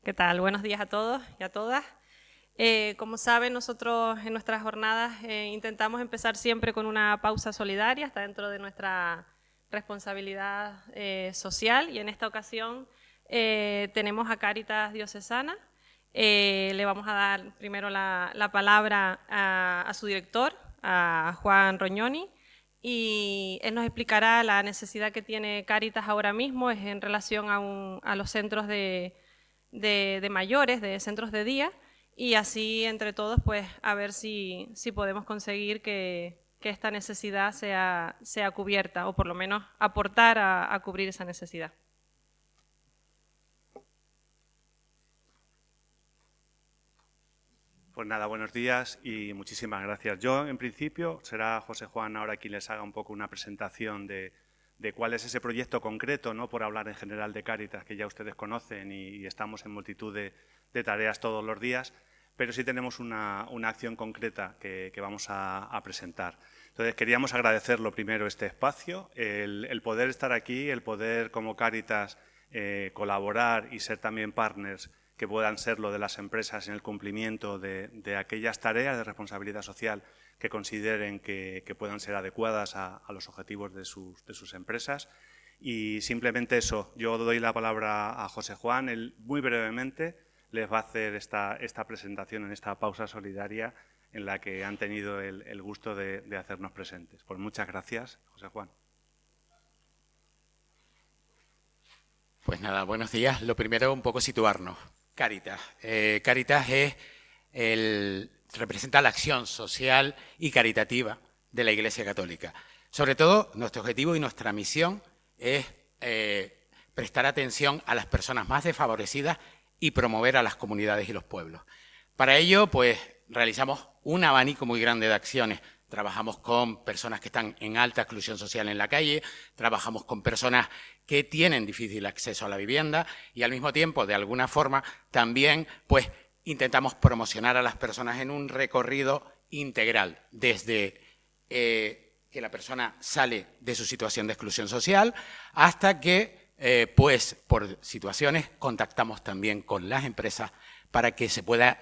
¿Qué tal? Buenos días a todos y a todas. Como saben, nosotros en nuestras jornadas intentamos empezar siempre con una pausa solidaria, está dentro de nuestra responsabilidad social, y en esta ocasión tenemos a Cáritas Diocesana. Le vamos a dar primero la palabra a su director, a Juan Rognoni, y él nos explicará la necesidad que tiene Cáritas ahora mismo es en relación a los centros de mayores, de centros de día, y así entre todos pues a ver si podemos conseguir que esta necesidad sea cubierta, o por lo menos aportar a cubrir esa necesidad. Pues nada, buenos días y muchísimas gracias. Yo, en principio, será José Juan ahora quien les haga un poco una presentación de cuál es ese proyecto concreto, no por hablar en general de Cáritas, que ya ustedes conocen y estamos en multitud de tareas todos los días, pero sí tenemos una acción concreta que vamos a presentar. Entonces, queríamos agradecer lo primero este espacio, el poder estar aquí, el poder como Cáritas colaborar y ser también partners que puedan ser lo de las empresas en el cumplimiento de aquellas tareas de responsabilidad social que consideren que puedan ser adecuadas a los objetivos de sus empresas. Y simplemente eso, yo doy la palabra a José Juan, él muy brevemente les va a hacer esta presentación en esta pausa solidaria en la que han tenido el gusto de hacernos presentes. Pues muchas gracias, José Juan. Pues nada, buenos días. Lo primero, un poco situarnos. Cáritas. Cáritas representa la acción social y caritativa de la Iglesia Católica. Sobre todo, nuestro objetivo y nuestra misión es prestar atención a las personas más desfavorecidas y promover a las comunidades y los pueblos. Para ello, pues, realizamos un abanico muy grande de acciones. Trabajamos con personas que están en alta exclusión social en la calle, trabajamos con personas que tienen difícil acceso a la vivienda y al mismo tiempo, de alguna forma, también pues, intentamos promocionar a las personas en un recorrido integral, desde que la persona sale de su situación de exclusión social hasta que, pues, por situaciones, contactamos también con las empresas para que se pueda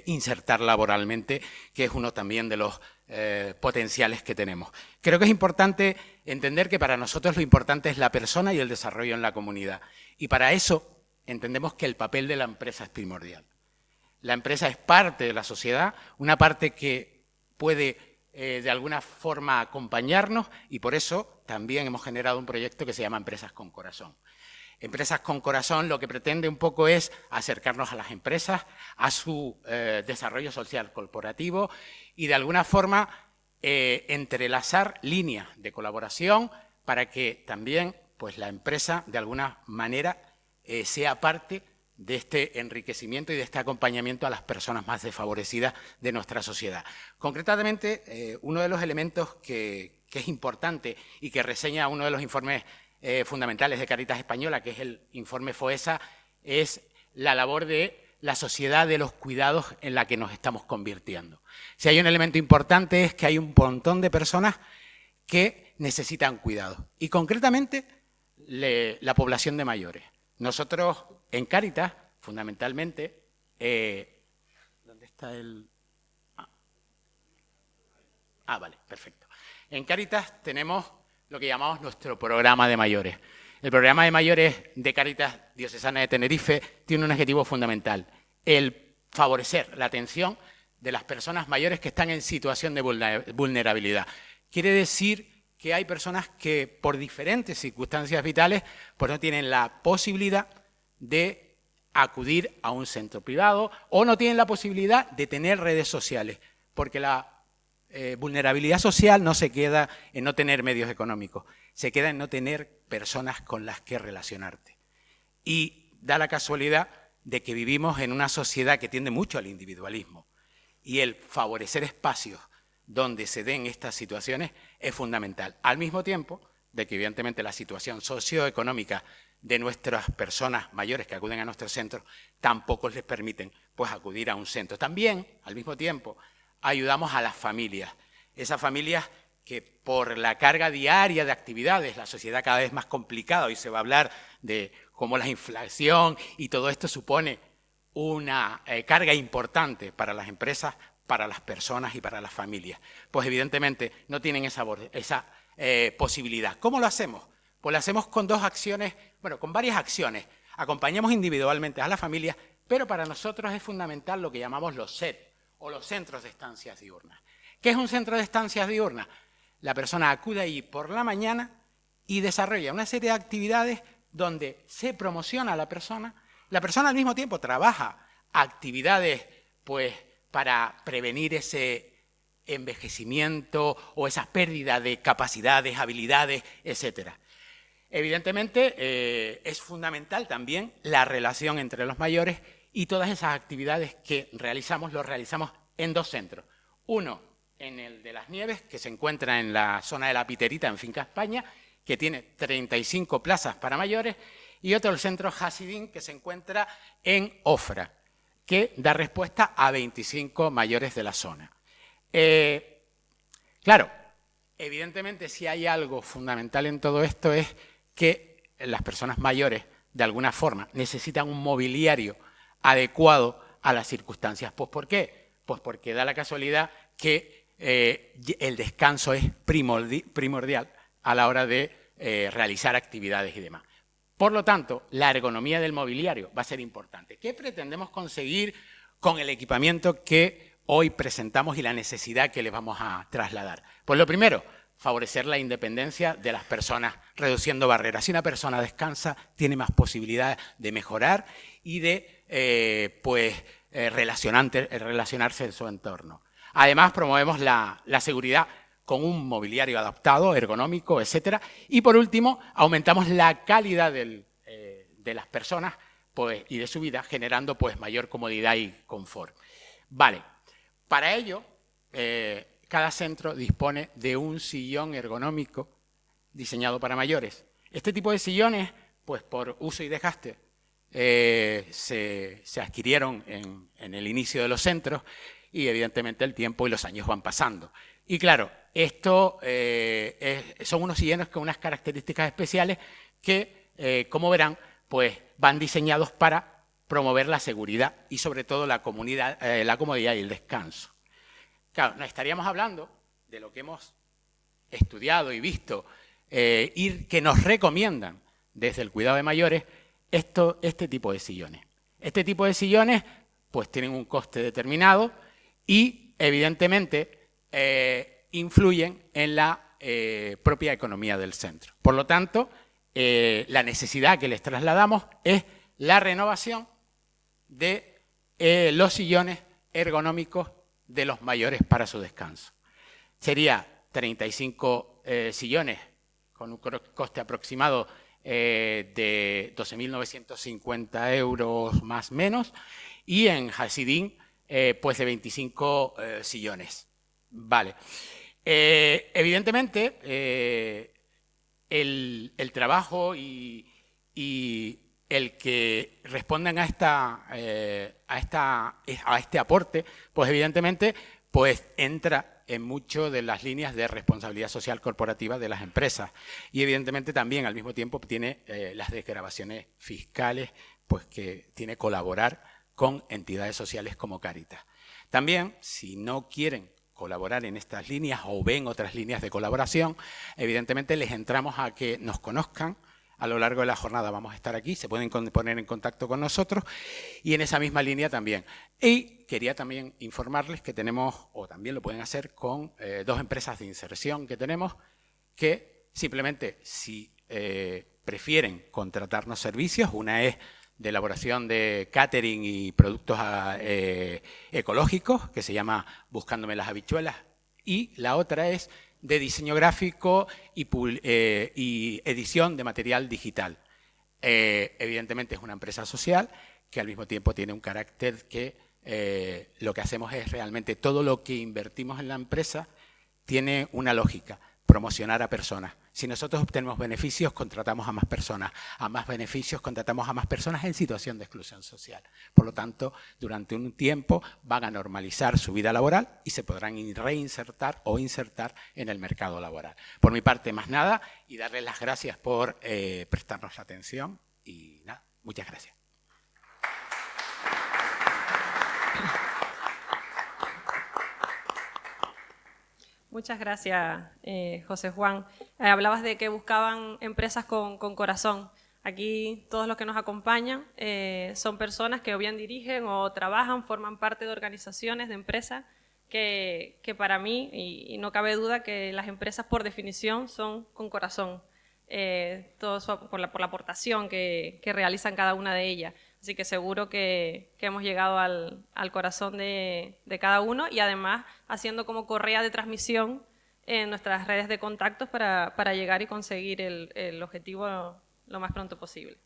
insertar laboralmente, que es uno también de los potenciales que tenemos. Creo que es importante entender que para nosotros lo importante es la persona y el desarrollo en la comunidad. Y para eso entendemos que el papel de la empresa es primordial. La empresa es parte de la sociedad, una parte que puede de alguna forma acompañarnos, y por eso también hemos generado un proyecto que se llama Empresas con Corazón. Empresas con Corazón lo que pretende un poco es acercarnos a las empresas, a su desarrollo social corporativo y de alguna forma entrelazar líneas de colaboración para que también pues, la empresa de alguna manera sea parte de este enriquecimiento y de este acompañamiento a las personas más desfavorecidas de nuestra sociedad. Concretamente, uno de los elementos que es importante y que reseña uno de los informes fundamentales de Cáritas Española, que es el informe FOESA, es la labor de la sociedad de los cuidados en la que nos estamos convirtiendo. Si hay un elemento importante es que hay un montón de personas que necesitan cuidados y concretamente la población de mayores. Nosotros en Cáritas, fundamentalmente, ¿dónde está el...? Vale, perfecto. En Cáritas tenemos lo que llamamos nuestro programa de mayores. El programa de mayores de Cáritas Diocesana de Tenerife tiene un objetivo fundamental, el favorecer la atención de las personas mayores que están en situación de vulnerabilidad. Quiere decir que hay personas que por diferentes circunstancias vitales pues no tienen la posibilidad de acudir a un centro privado o no tienen la posibilidad de tener redes sociales, porque la vulnerabilidad social no se queda en no tener medios económicos, se queda en no tener personas con las que relacionarte. Y da la casualidad de que vivimos en una sociedad que tiende mucho al individualismo y el favorecer espacios donde se den estas situaciones es fundamental. Al mismo tiempo de que evidentemente la situación socioeconómica de nuestras personas mayores que acuden a nuestros centros tampoco les permiten pues, acudir a un centro. También, al mismo tiempo, ayudamos a las familias, esas familias que por la carga diaria de actividades, la sociedad cada vez más complicada, hoy se va a hablar de cómo la inflación y todo esto supone una carga importante para las empresas, para las personas y para las familias. Pues evidentemente no tienen esa posibilidad. ¿Cómo lo hacemos? Pues lo hacemos con dos acciones, bueno, con varias acciones. Acompañamos individualmente a las familias, pero para nosotros es fundamental lo que llamamos los SED, o los centros de estancias diurnas. ¿Qué es un centro de estancias diurnas? La persona acude allí por la mañana y desarrolla una serie de actividades donde se promociona a la persona. La persona al mismo tiempo trabaja actividades pues, para prevenir ese envejecimiento o esa pérdida de capacidades, habilidades, etcétera. Evidentemente, es fundamental también la relación entre los mayores y todas esas actividades que realizamos, lo realizamos en dos centros. Uno, en el de Las Nieves, que se encuentra en la zona de La Piterita, en Finca España, que tiene 35 plazas para mayores, y otro, el centro Hasidín, que se encuentra en Ofra, que da respuesta a 25 mayores de la zona. Claro, evidentemente si hay algo fundamental en todo esto es que las personas mayores, de alguna forma, necesitan un mobiliario adecuado a las circunstancias. Pues ¿por qué? Pues porque da la casualidad que el descanso es primordial a la hora de realizar actividades y demás. Por lo tanto, la ergonomía del mobiliario va a ser importante. ¿Qué pretendemos conseguir con el equipamiento que hoy presentamos y la necesidad que les vamos a trasladar? Pues lo primero, favorecer la independencia de las personas, reduciendo barreras. Si una persona descansa, tiene más posibilidades de mejorar y de relacionarse en su entorno. Además, promovemos la seguridad con un mobiliario adaptado, ergonómico, etcétera. Y por último, aumentamos la calidad de las personas pues, y de su vida, generando pues, mayor comodidad y confort. Vale, para ello, cada centro dispone de un sillón ergonómico diseñado para mayores. Este tipo de sillones, pues por uso y desgaste, se adquirieron en el inicio de los centros y evidentemente el tiempo y los años van pasando. Y claro, esto son unos sillones con unas características especiales que, como verán, pues van diseñados para promover la seguridad y sobre todo la comodidad y el descanso. Claro, nos estaríamos hablando de lo que hemos estudiado y visto y que nos recomiendan desde el cuidado de mayores este tipo de sillones. Este tipo de sillones pues tienen un coste determinado y evidentemente influyen en la propia economía del centro. Por lo tanto, la necesidad que les trasladamos es la renovación de los sillones ergonómicos de los mayores para su descanso. Sería 35 sillones con un coste aproximado de 12.950 euros más o menos y en Hasidín pues de 25 sillones. Vale. Evidentemente el trabajo y el que respondan a este aporte, pues evidentemente pues entra en mucho de las líneas de responsabilidad social corporativa de las empresas y evidentemente también al mismo tiempo tiene las desgravaciones fiscales, pues que tiene que colaborar con entidades sociales como Cáritas. También, si no quieren colaborar en estas líneas o ven otras líneas de colaboración, evidentemente les entramos a que nos conozcan. A lo largo de la jornada vamos a estar aquí, se pueden poner en contacto con nosotros y en esa misma línea también. Y quería también informarles que tenemos, o también lo pueden hacer con dos empresas de inserción que tenemos, que simplemente si prefieren contratarnos servicios, una es de elaboración de catering y productos ecológicos, que se llama Buscándome las habichuelas, y la otra es de diseño gráfico y edición de material digital. Evidentemente es una empresa social que al mismo tiempo tiene un carácter que lo que hacemos es realmente todo lo que invertimos en la empresa tiene una lógica, promocionar a personas. Si nosotros obtenemos beneficios, contratamos a más personas. A más beneficios, contratamos a más personas en situación de exclusión social. Por lo tanto, durante un tiempo van a normalizar su vida laboral y se podrán reinsertar o insertar en el mercado laboral. Por mi parte, más nada, y darles las gracias por prestarnos la atención y nada, muchas gracias. Muchas gracias, José Juan. Hablabas de que buscaban empresas con corazón. Aquí todos los que nos acompañan son personas que o bien dirigen o trabajan, forman parte de organizaciones, de empresas, que para mí, y no cabe duda que las empresas por definición son con corazón, todo por la aportación que realizan cada una de ellas. Así que seguro que hemos llegado al corazón de cada uno y además haciendo como correa de transmisión en nuestras redes de contactos para llegar y conseguir el objetivo lo más pronto posible.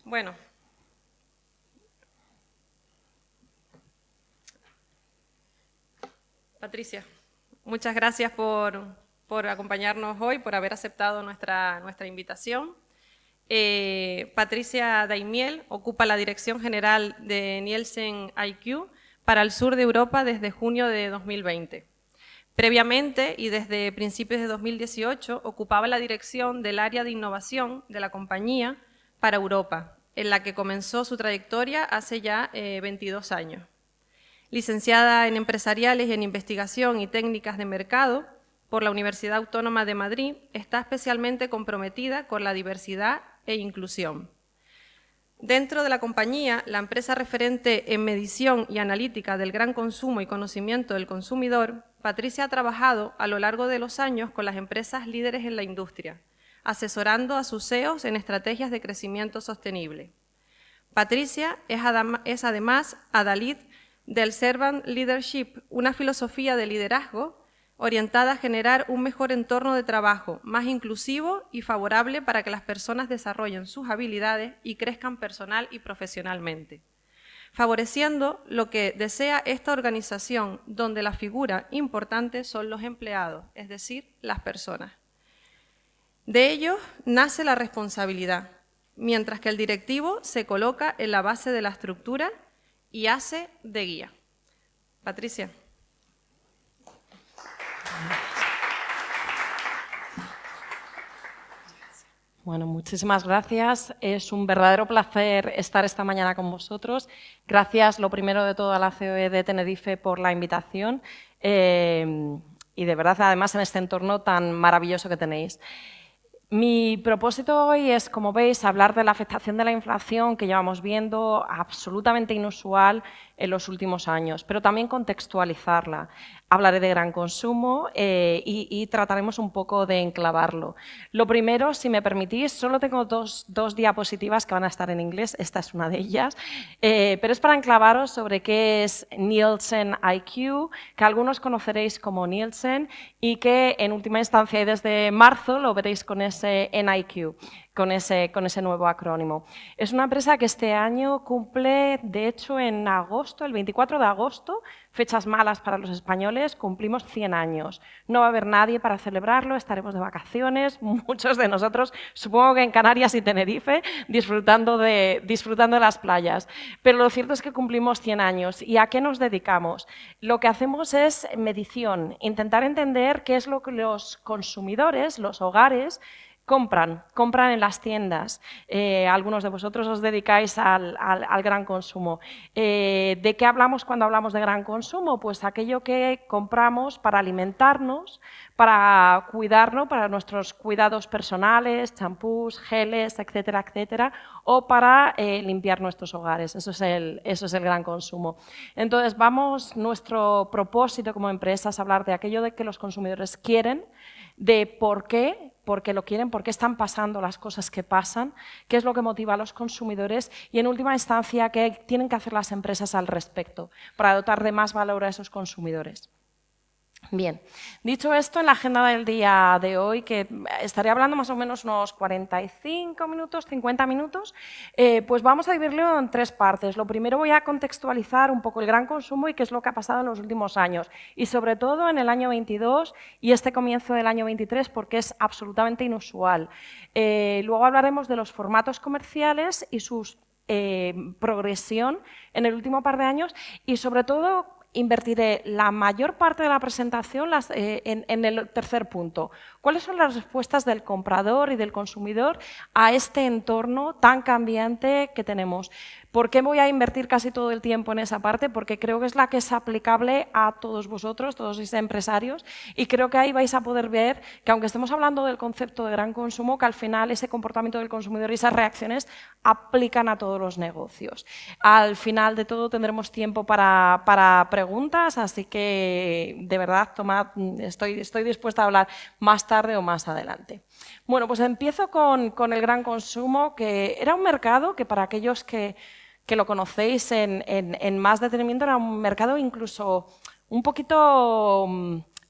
Bueno. Patricia, muchas gracias por acompañarnos hoy, por haber aceptado nuestra invitación. Patricia Daimiel ocupa la Dirección General de Nielsen IQ para el sur de Europa desde junio de 2020. Previamente y desde principios de 2018 ocupaba la dirección del área de innovación de la compañía para Europa, en la que comenzó su trayectoria hace ya 22 años. Licenciada en Empresariales y en Investigación y Técnicas de Mercado por la Universidad Autónoma de Madrid, está especialmente comprometida con la diversidad e inclusión. Dentro de la compañía, la empresa referente en medición y analítica del gran consumo y conocimiento del consumidor, Patricia ha trabajado a lo largo de los años con las empresas líderes en la industria, asesorando a sus CEOs en estrategias de crecimiento sostenible. Patricia es además adalid del Servant Leadership, una filosofía de liderazgo orientada a generar un mejor entorno de trabajo, más inclusivo y favorable para que las personas desarrollen sus habilidades y crezcan personal y profesionalmente, favoreciendo lo que desea esta organización, donde la figura importante son los empleados, es decir, las personas. De ellos nace la responsabilidad, mientras que el directivo se coloca en la base de la estructura y hace de guía. Patricia. Bueno, muchísimas gracias. Es un verdadero placer estar esta mañana con vosotros. Gracias, lo primero de todo, a la COE de Tenerife por la invitación y de verdad, además, en este entorno tan maravilloso que tenéis. Mi propósito hoy es, como veis, hablar de la afectación de la inflación que llevamos viendo, absolutamente inusual en los últimos años, pero también contextualizarla. Hablaré de gran consumo y trataremos un poco de enclavarlo. Lo primero, si me permitís, solo tengo dos diapositivas que van a estar en inglés, esta es una de ellas, pero es para enclavaros sobre qué es Nielsen IQ, que algunos conoceréis como Nielsen y que en última instancia y desde marzo lo veréis con ese NIQ, con ese nuevo acrónimo. Es una empresa que este año cumple, de hecho, en agosto, el 24 de agosto, fechas malas para los españoles, cumplimos 100 años. No va a haber nadie para celebrarlo, estaremos de vacaciones, muchos de nosotros, supongo que en Canarias y Tenerife, disfrutando de las playas. Pero lo cierto es que cumplimos 100 años. ¿Y a qué nos dedicamos? Lo que hacemos es medición, intentar entender qué es lo que los consumidores, los hogares, compran en las tiendas. Algunos de vosotros os dedicáis al gran consumo. ¿De qué hablamos cuando hablamos de gran consumo? Pues aquello que compramos para alimentarnos, para cuidarnos, para nuestros cuidados personales, champús, geles, etcétera, etcétera, o para limpiar nuestros hogares. Eso es el gran consumo. Entonces, nuestro propósito como empresa es hablar de aquello de que los consumidores quieren, de por qué lo quieren, por qué están pasando las cosas que pasan, qué es lo que motiva a los consumidores y, en última instancia, qué tienen que hacer las empresas al respecto para dotar de más valor a esos consumidores. Bien, dicho esto, en la agenda del día de hoy, que estaré hablando más o menos unos 45 minutos, 50 minutos, pues vamos a dividirlo en tres partes. Lo primero, voy a contextualizar un poco el gran consumo y qué es lo que ha pasado en los últimos años, y sobre todo en el año 22 y este comienzo del año 23, porque es absolutamente inusual. Luego hablaremos de los formatos comerciales y su progresión en el último par de años y, sobre todo, invertiré la mayor parte de la presentación en el tercer punto. ¿Cuáles son las respuestas del comprador y del consumidor a este entorno tan cambiante que tenemos? ¿Por qué voy a invertir casi todo el tiempo en esa parte? Porque creo que es la que es aplicable a todos vosotros, todos los empresarios, y creo que ahí vais a poder ver que aunque estemos hablando del concepto de gran consumo, que al final ese comportamiento del consumidor y esas reacciones aplican a todos los negocios. Al final de todo tendremos tiempo para preguntas, así que de verdad estoy dispuesta a hablar más tarde o más adelante. Bueno, pues empiezo con el gran consumo, que era un mercado que para aquellos que lo conocéis en más detenimiento era un mercado incluso un poquito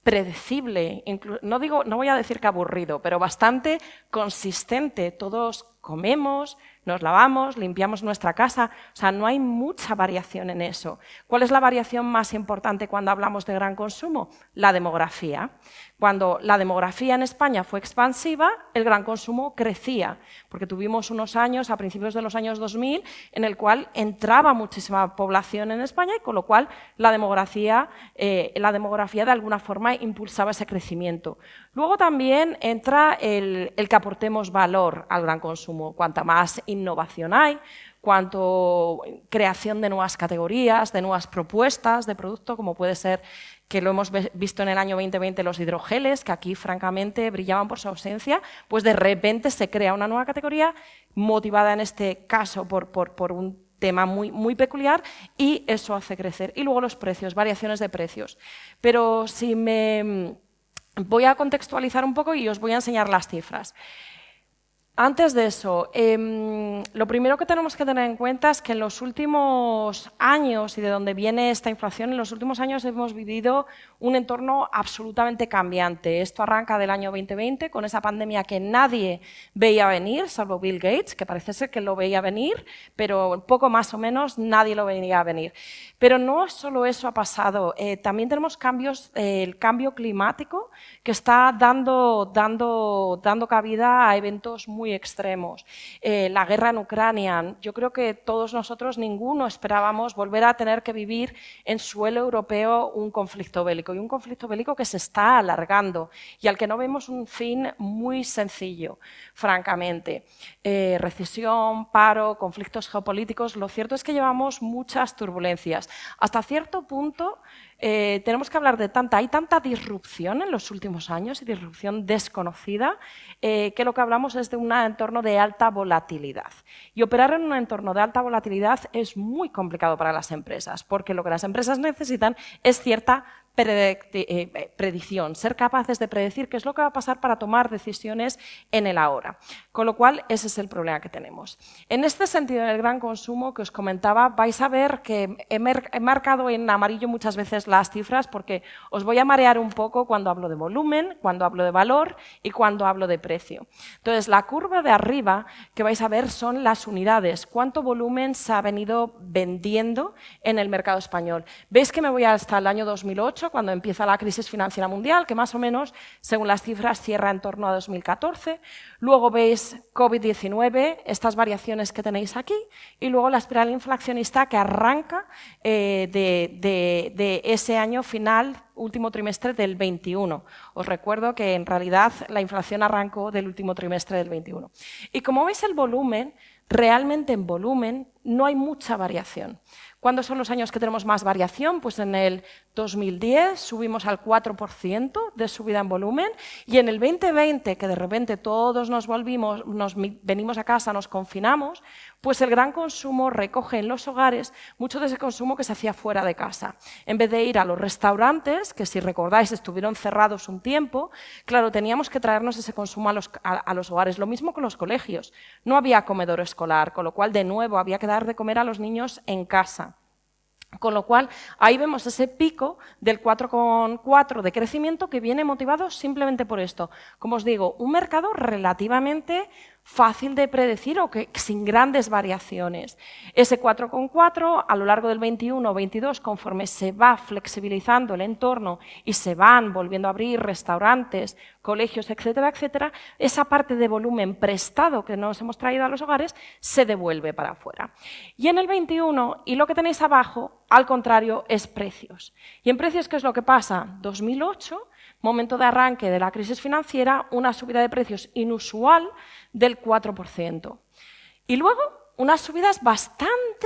predecible, no voy a decir que aburrido, pero bastante consistente. Todos comemos, nos lavamos, limpiamos nuestra casa, o sea, no hay mucha variación en eso. ¿Cuál es la variación más importante cuando hablamos de gran consumo? La demografía. Cuando la demografía en España fue expansiva, el gran consumo crecía, porque tuvimos unos años, a principios de los años 2000, en el cual entraba muchísima población en España y con lo cual la demografía de alguna forma impulsaba ese crecimiento. Luego también entra el que aportemos valor al gran consumo. Cuanta más innovación hay, cuanto creación de nuevas categorías, de nuevas propuestas de producto, como puede ser, que lo hemos visto en el año 2020, los hidrogeles, que aquí francamente brillaban por su ausencia, pues de repente se crea una nueva categoría motivada en este caso por un tema muy peculiar, y eso hace crecer. Y luego los precios, variaciones de precios. Pero si me voy a contextualizar un poco y os voy a enseñar las cifras. Antes de eso, lo primero que tenemos que tener en cuenta es que en los últimos años, y de donde viene esta inflación, en los últimos años hemos vivido un entorno absolutamente cambiante. Esto arranca del año 2020, con esa pandemia que nadie veía venir, salvo Bill Gates, que parece ser que lo veía venir, pero poco más o menos nadie lo veía venir. Pero no solo eso ha pasado, también tenemos cambios, el cambio climático, que está dando cabida a eventos muy extremos. La guerra en Ucrania, yo creo que todos nosotros, ninguno esperábamos volver a tener que vivir en suelo europeo un conflicto bélico, y un conflicto bélico que se está alargando y al que no vemos un fin muy sencillo, francamente. Recesión, paro, conflictos geopolíticos, lo cierto es que llevamos muchas turbulencias. Hasta cierto punto tenemos que hablar de hay tanta disrupción en los últimos años, y disrupción desconocida, que lo que hablamos es de un entorno de alta volatilidad. Y operar en un entorno de alta volatilidad es muy complicado para las empresas, porque lo que las empresas necesitan es cierta predicción, ser capaces de predecir qué es lo que va a pasar para tomar decisiones en el ahora. Con lo cual, ese es el problema que tenemos. En este sentido, en el gran consumo que os comentaba, vais a ver que he marcado en amarillo muchas veces las cifras, porque os voy a marear un poco cuando hablo de volumen, cuando hablo de valor y cuando hablo de precio. Entonces, la curva de arriba que vais a ver son las unidades, cuánto volumen se ha venido vendiendo en el mercado español. Veis que me voy hasta el año 2008, cuando empieza la crisis financiera mundial, que más o menos, según las cifras, cierra en torno a 2014. Luego veis COVID-19, estas variaciones que tenéis aquí, y luego la espiral inflacionista que arranca de ese año final, último trimestre del 21. Os recuerdo que en realidad la inflación arrancó del último trimestre del 21. Y como veis el volumen, realmente en volumen no hay mucha variación. ¿Cuándo son los años que tenemos más variación? Pues en el 2010 subimos al 4% de subida en volumen, y en el 2020, que de repente todos nos venimos a casa, nos confinamos, pues el gran consumo recoge en los hogares mucho de ese consumo que se hacía fuera de casa. En vez de ir a los restaurantes, que si recordáis estuvieron cerrados un tiempo, claro, teníamos que traernos ese consumo a los hogares. Lo mismo con los colegios. No había comedor escolar, con lo cual de nuevo había que dar de comer a los niños en casa. Con lo cual, ahí vemos ese pico del 4,4 de crecimiento que viene motivado simplemente por esto. Como os digo, un mercado relativamente fácil de predecir o que sin grandes variaciones. Ese 4,4 a lo largo del 21-22, conforme se va flexibilizando el entorno y se van volviendo a abrir restaurantes, colegios, etcétera, etcétera, esa parte de volumen prestado que nos hemos traído a los hogares se devuelve para afuera. Y en el 21, y lo que tenéis abajo, al contrario, es precios. Y en precios, ¿qué es lo que pasa? 2008, momento de arranque de la crisis financiera, una subida de precios inusual del 4%. Y luego unas subidas bastante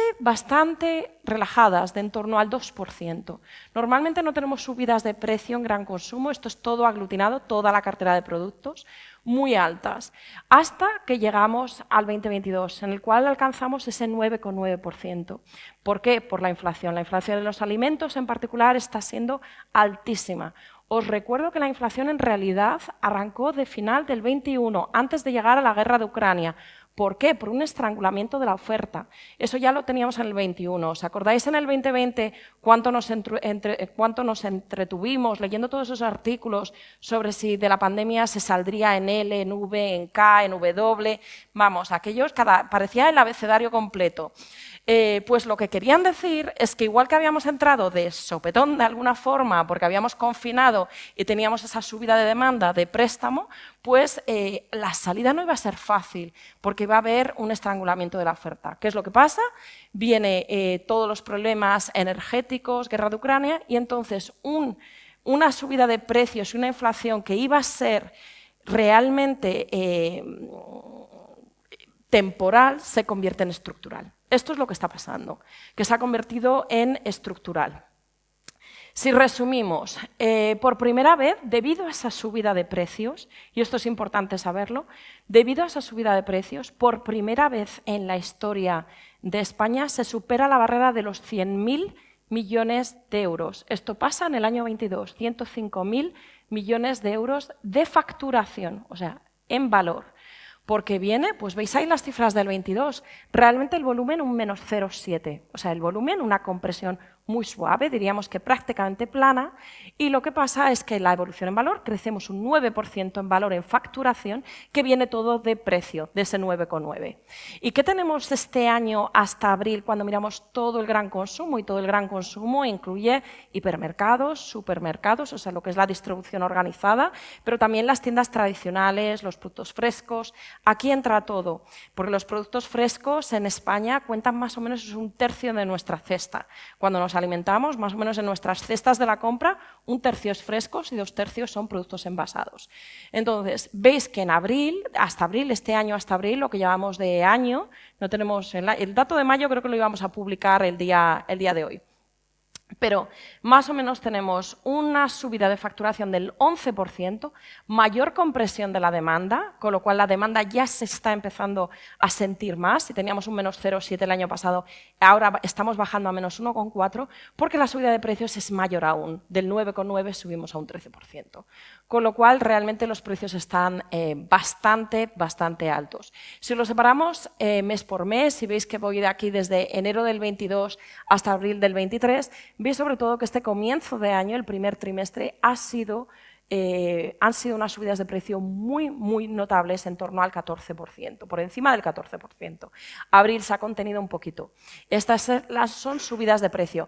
relajadas, de en torno al 2%. Normalmente no tenemos subidas de precio en gran consumo, esto es todo aglutinado, toda la cartera de productos, muy altas, hasta que llegamos al 2022, en el cual alcanzamos ese 9,9%. ¿Por qué? Por la inflación. La inflación de los alimentos en particular está siendo altísima. Os recuerdo que la inflación en realidad arrancó de final del 21, antes de llegar a la guerra de Ucrania. ¿Por qué? Por un estrangulamiento de la oferta. Eso ya lo teníamos en el 21. ¿Os acordáis en el 2020 cuánto nos entretuvimos leyendo todos esos artículos sobre si de la pandemia se saldría en L, en V, en K, en W? Vamos, aquellos parecía el abecedario completo. Pues lo que querían decir es que igual que habíamos entrado de sopetón de alguna forma porque habíamos confinado y teníamos esa subida de demanda de préstamo, pues la salida no iba a ser fácil porque va a haber un estrangulamiento de la oferta. ¿Qué es lo que pasa? Viene todos los problemas energéticos, guerra de Ucrania, y entonces una subida de precios y una inflación que iba a ser realmente temporal se convierte en estructural. Esto es lo que está pasando, que se ha convertido en estructural. Si resumimos, por primera vez, debido a esa subida de precios, y esto es importante saberlo, debido a esa subida de precios, por primera vez en la historia de España se supera la barrera de los 100.000 millones de euros. Esto pasa en el año 22, 105.000 millones de euros de facturación, o sea, en valor. Porque viene, pues veis ahí las cifras del 22, realmente el volumen un menos 0,7, o sea, el volumen una compresión muy suave, diríamos que prácticamente plana, y lo que pasa es que la evolución en valor, crecemos un 9% en valor en facturación, que viene todo de precio, de ese 9,9. ¿Y qué tenemos este año hasta abril cuando miramos todo el gran consumo? Y todo el gran consumo incluye hipermercados, supermercados, o sea, lo que es la distribución organizada, pero también las tiendas tradicionales, los productos frescos. Aquí entra todo, porque los productos frescos en España cuentan más o menos es un tercio de nuestra cesta. Cuando nos alimentamos, más o menos en nuestras cestas de la compra, un tercio es frescos y 2 tercios son productos envasados. Entonces, veis que en abril, hasta abril, este año hasta abril, lo que llevamos de año, no tenemos el dato de mayo, creo que lo íbamos a publicar el día de hoy. Pero más o menos tenemos una subida de facturación del 11%, mayor compresión de la demanda, con lo cual la demanda ya se está empezando a sentir más. Si teníamos un menos 0,7 el año pasado, ahora estamos bajando a menos 1,4, porque la subida de precios es mayor aún. Del 9,9 subimos a un 13%. Con lo cual, realmente los precios están bastante altos. Si lo separamos mes por mes, si veis que voy de aquí desde enero del 22 hasta abril del 23, veis sobre todo que este comienzo de año, el primer trimestre, han sido unas subidas de precio muy notables, en torno al 14%, por encima del 14%. Abril se ha contenido un poquito. Estas son subidas de precio.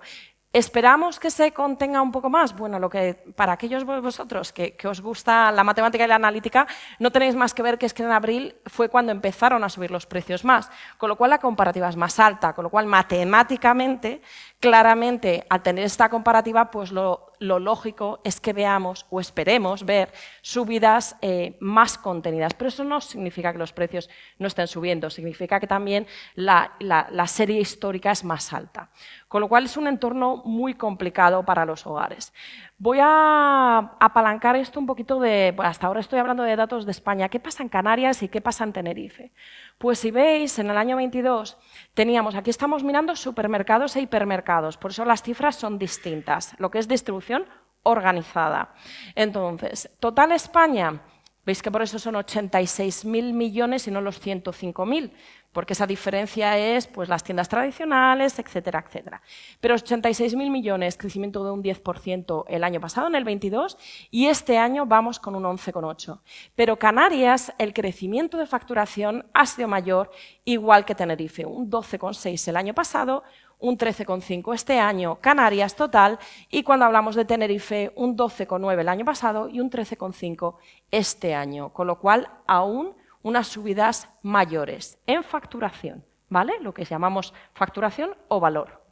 ¿Esperamos que se contenga un poco más? Bueno, para aquellos vosotros que os gusta la matemática y la analítica, no tenéis más que ver que es que en abril fue cuando empezaron a subir los precios más, con lo cual la comparativa es más alta, con lo cual matemáticamente, claramente, al tener esta comparativa, pues lo lógico es que veamos o esperemos ver subidas más contenidas. Pero eso no significa que los precios no estén subiendo, significa que también la serie histórica es más alta. Con lo cual es un entorno muy complicado para los hogares. Voy a apalancar esto un poquito hasta ahora estoy hablando de datos de España. ¿Qué pasa en Canarias y qué pasa en Tenerife? Pues si veis, en el año 22 teníamos, aquí estamos mirando supermercados e hipermercados, por eso las cifras son distintas, lo que es distribución organizada. Entonces, total España, veis que por eso son 86.000 millones y no los 105.000, porque esa diferencia es pues, las tiendas tradicionales, etcétera, etcétera. Pero 86.000 millones, crecimiento de un 10% el año pasado, en el 22, y este año vamos con un 11,8. Pero Canarias, el crecimiento de facturación ha sido mayor, igual que Tenerife, un 12,6 el año pasado, un 13,5 este año, Canarias total, y cuando hablamos de Tenerife, un 12,9 el año pasado y un 13,5 este año, con lo cual aún unas subidas mayores en facturación, ¿vale? Lo que llamamos facturación o valor.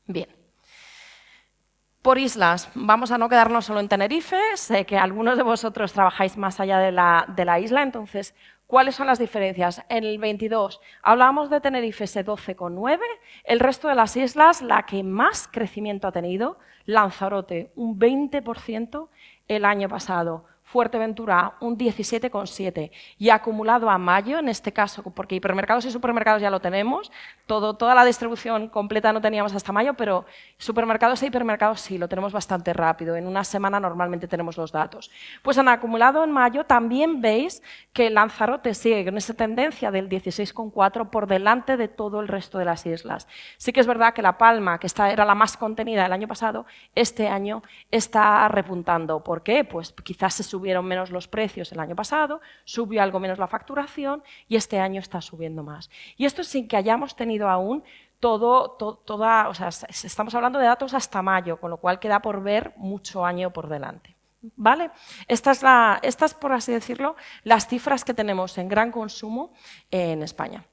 Bien. Por islas, vamos a no quedarnos solo en Tenerife, sé que algunos de vosotros trabajáis más allá de la isla, entonces, ¿cuáles son las diferencias? En el 22 hablábamos de Tenerife ese 12,9, el resto de las islas, la que más crecimiento ha tenido, Lanzarote, un 20% el año pasado, Fuerteventura, un 17,7%. Y acumulado a mayo, en este caso, porque hipermercados y supermercados ya lo tenemos, toda la distribución completa no teníamos hasta mayo, pero supermercados e hipermercados sí, lo tenemos bastante rápido. En una semana normalmente tenemos los datos. Pues en acumulado en mayo también veis que Lanzarote sigue con esa tendencia del 16,4 por delante de todo el resto de las islas. Sí que es verdad que La Palma, que era la más contenida el año pasado, este año está repuntando. ¿Por qué? Pues quizás se subieron menos los precios el año pasado, subió algo menos la facturación y este año está subiendo más. Y esto sin que hayamos tenido aún o sea, estamos hablando de datos hasta mayo, con lo cual queda por ver mucho año por delante. ¿Vale? Estas, por así decirlo, las cifras que tenemos en gran consumo en España.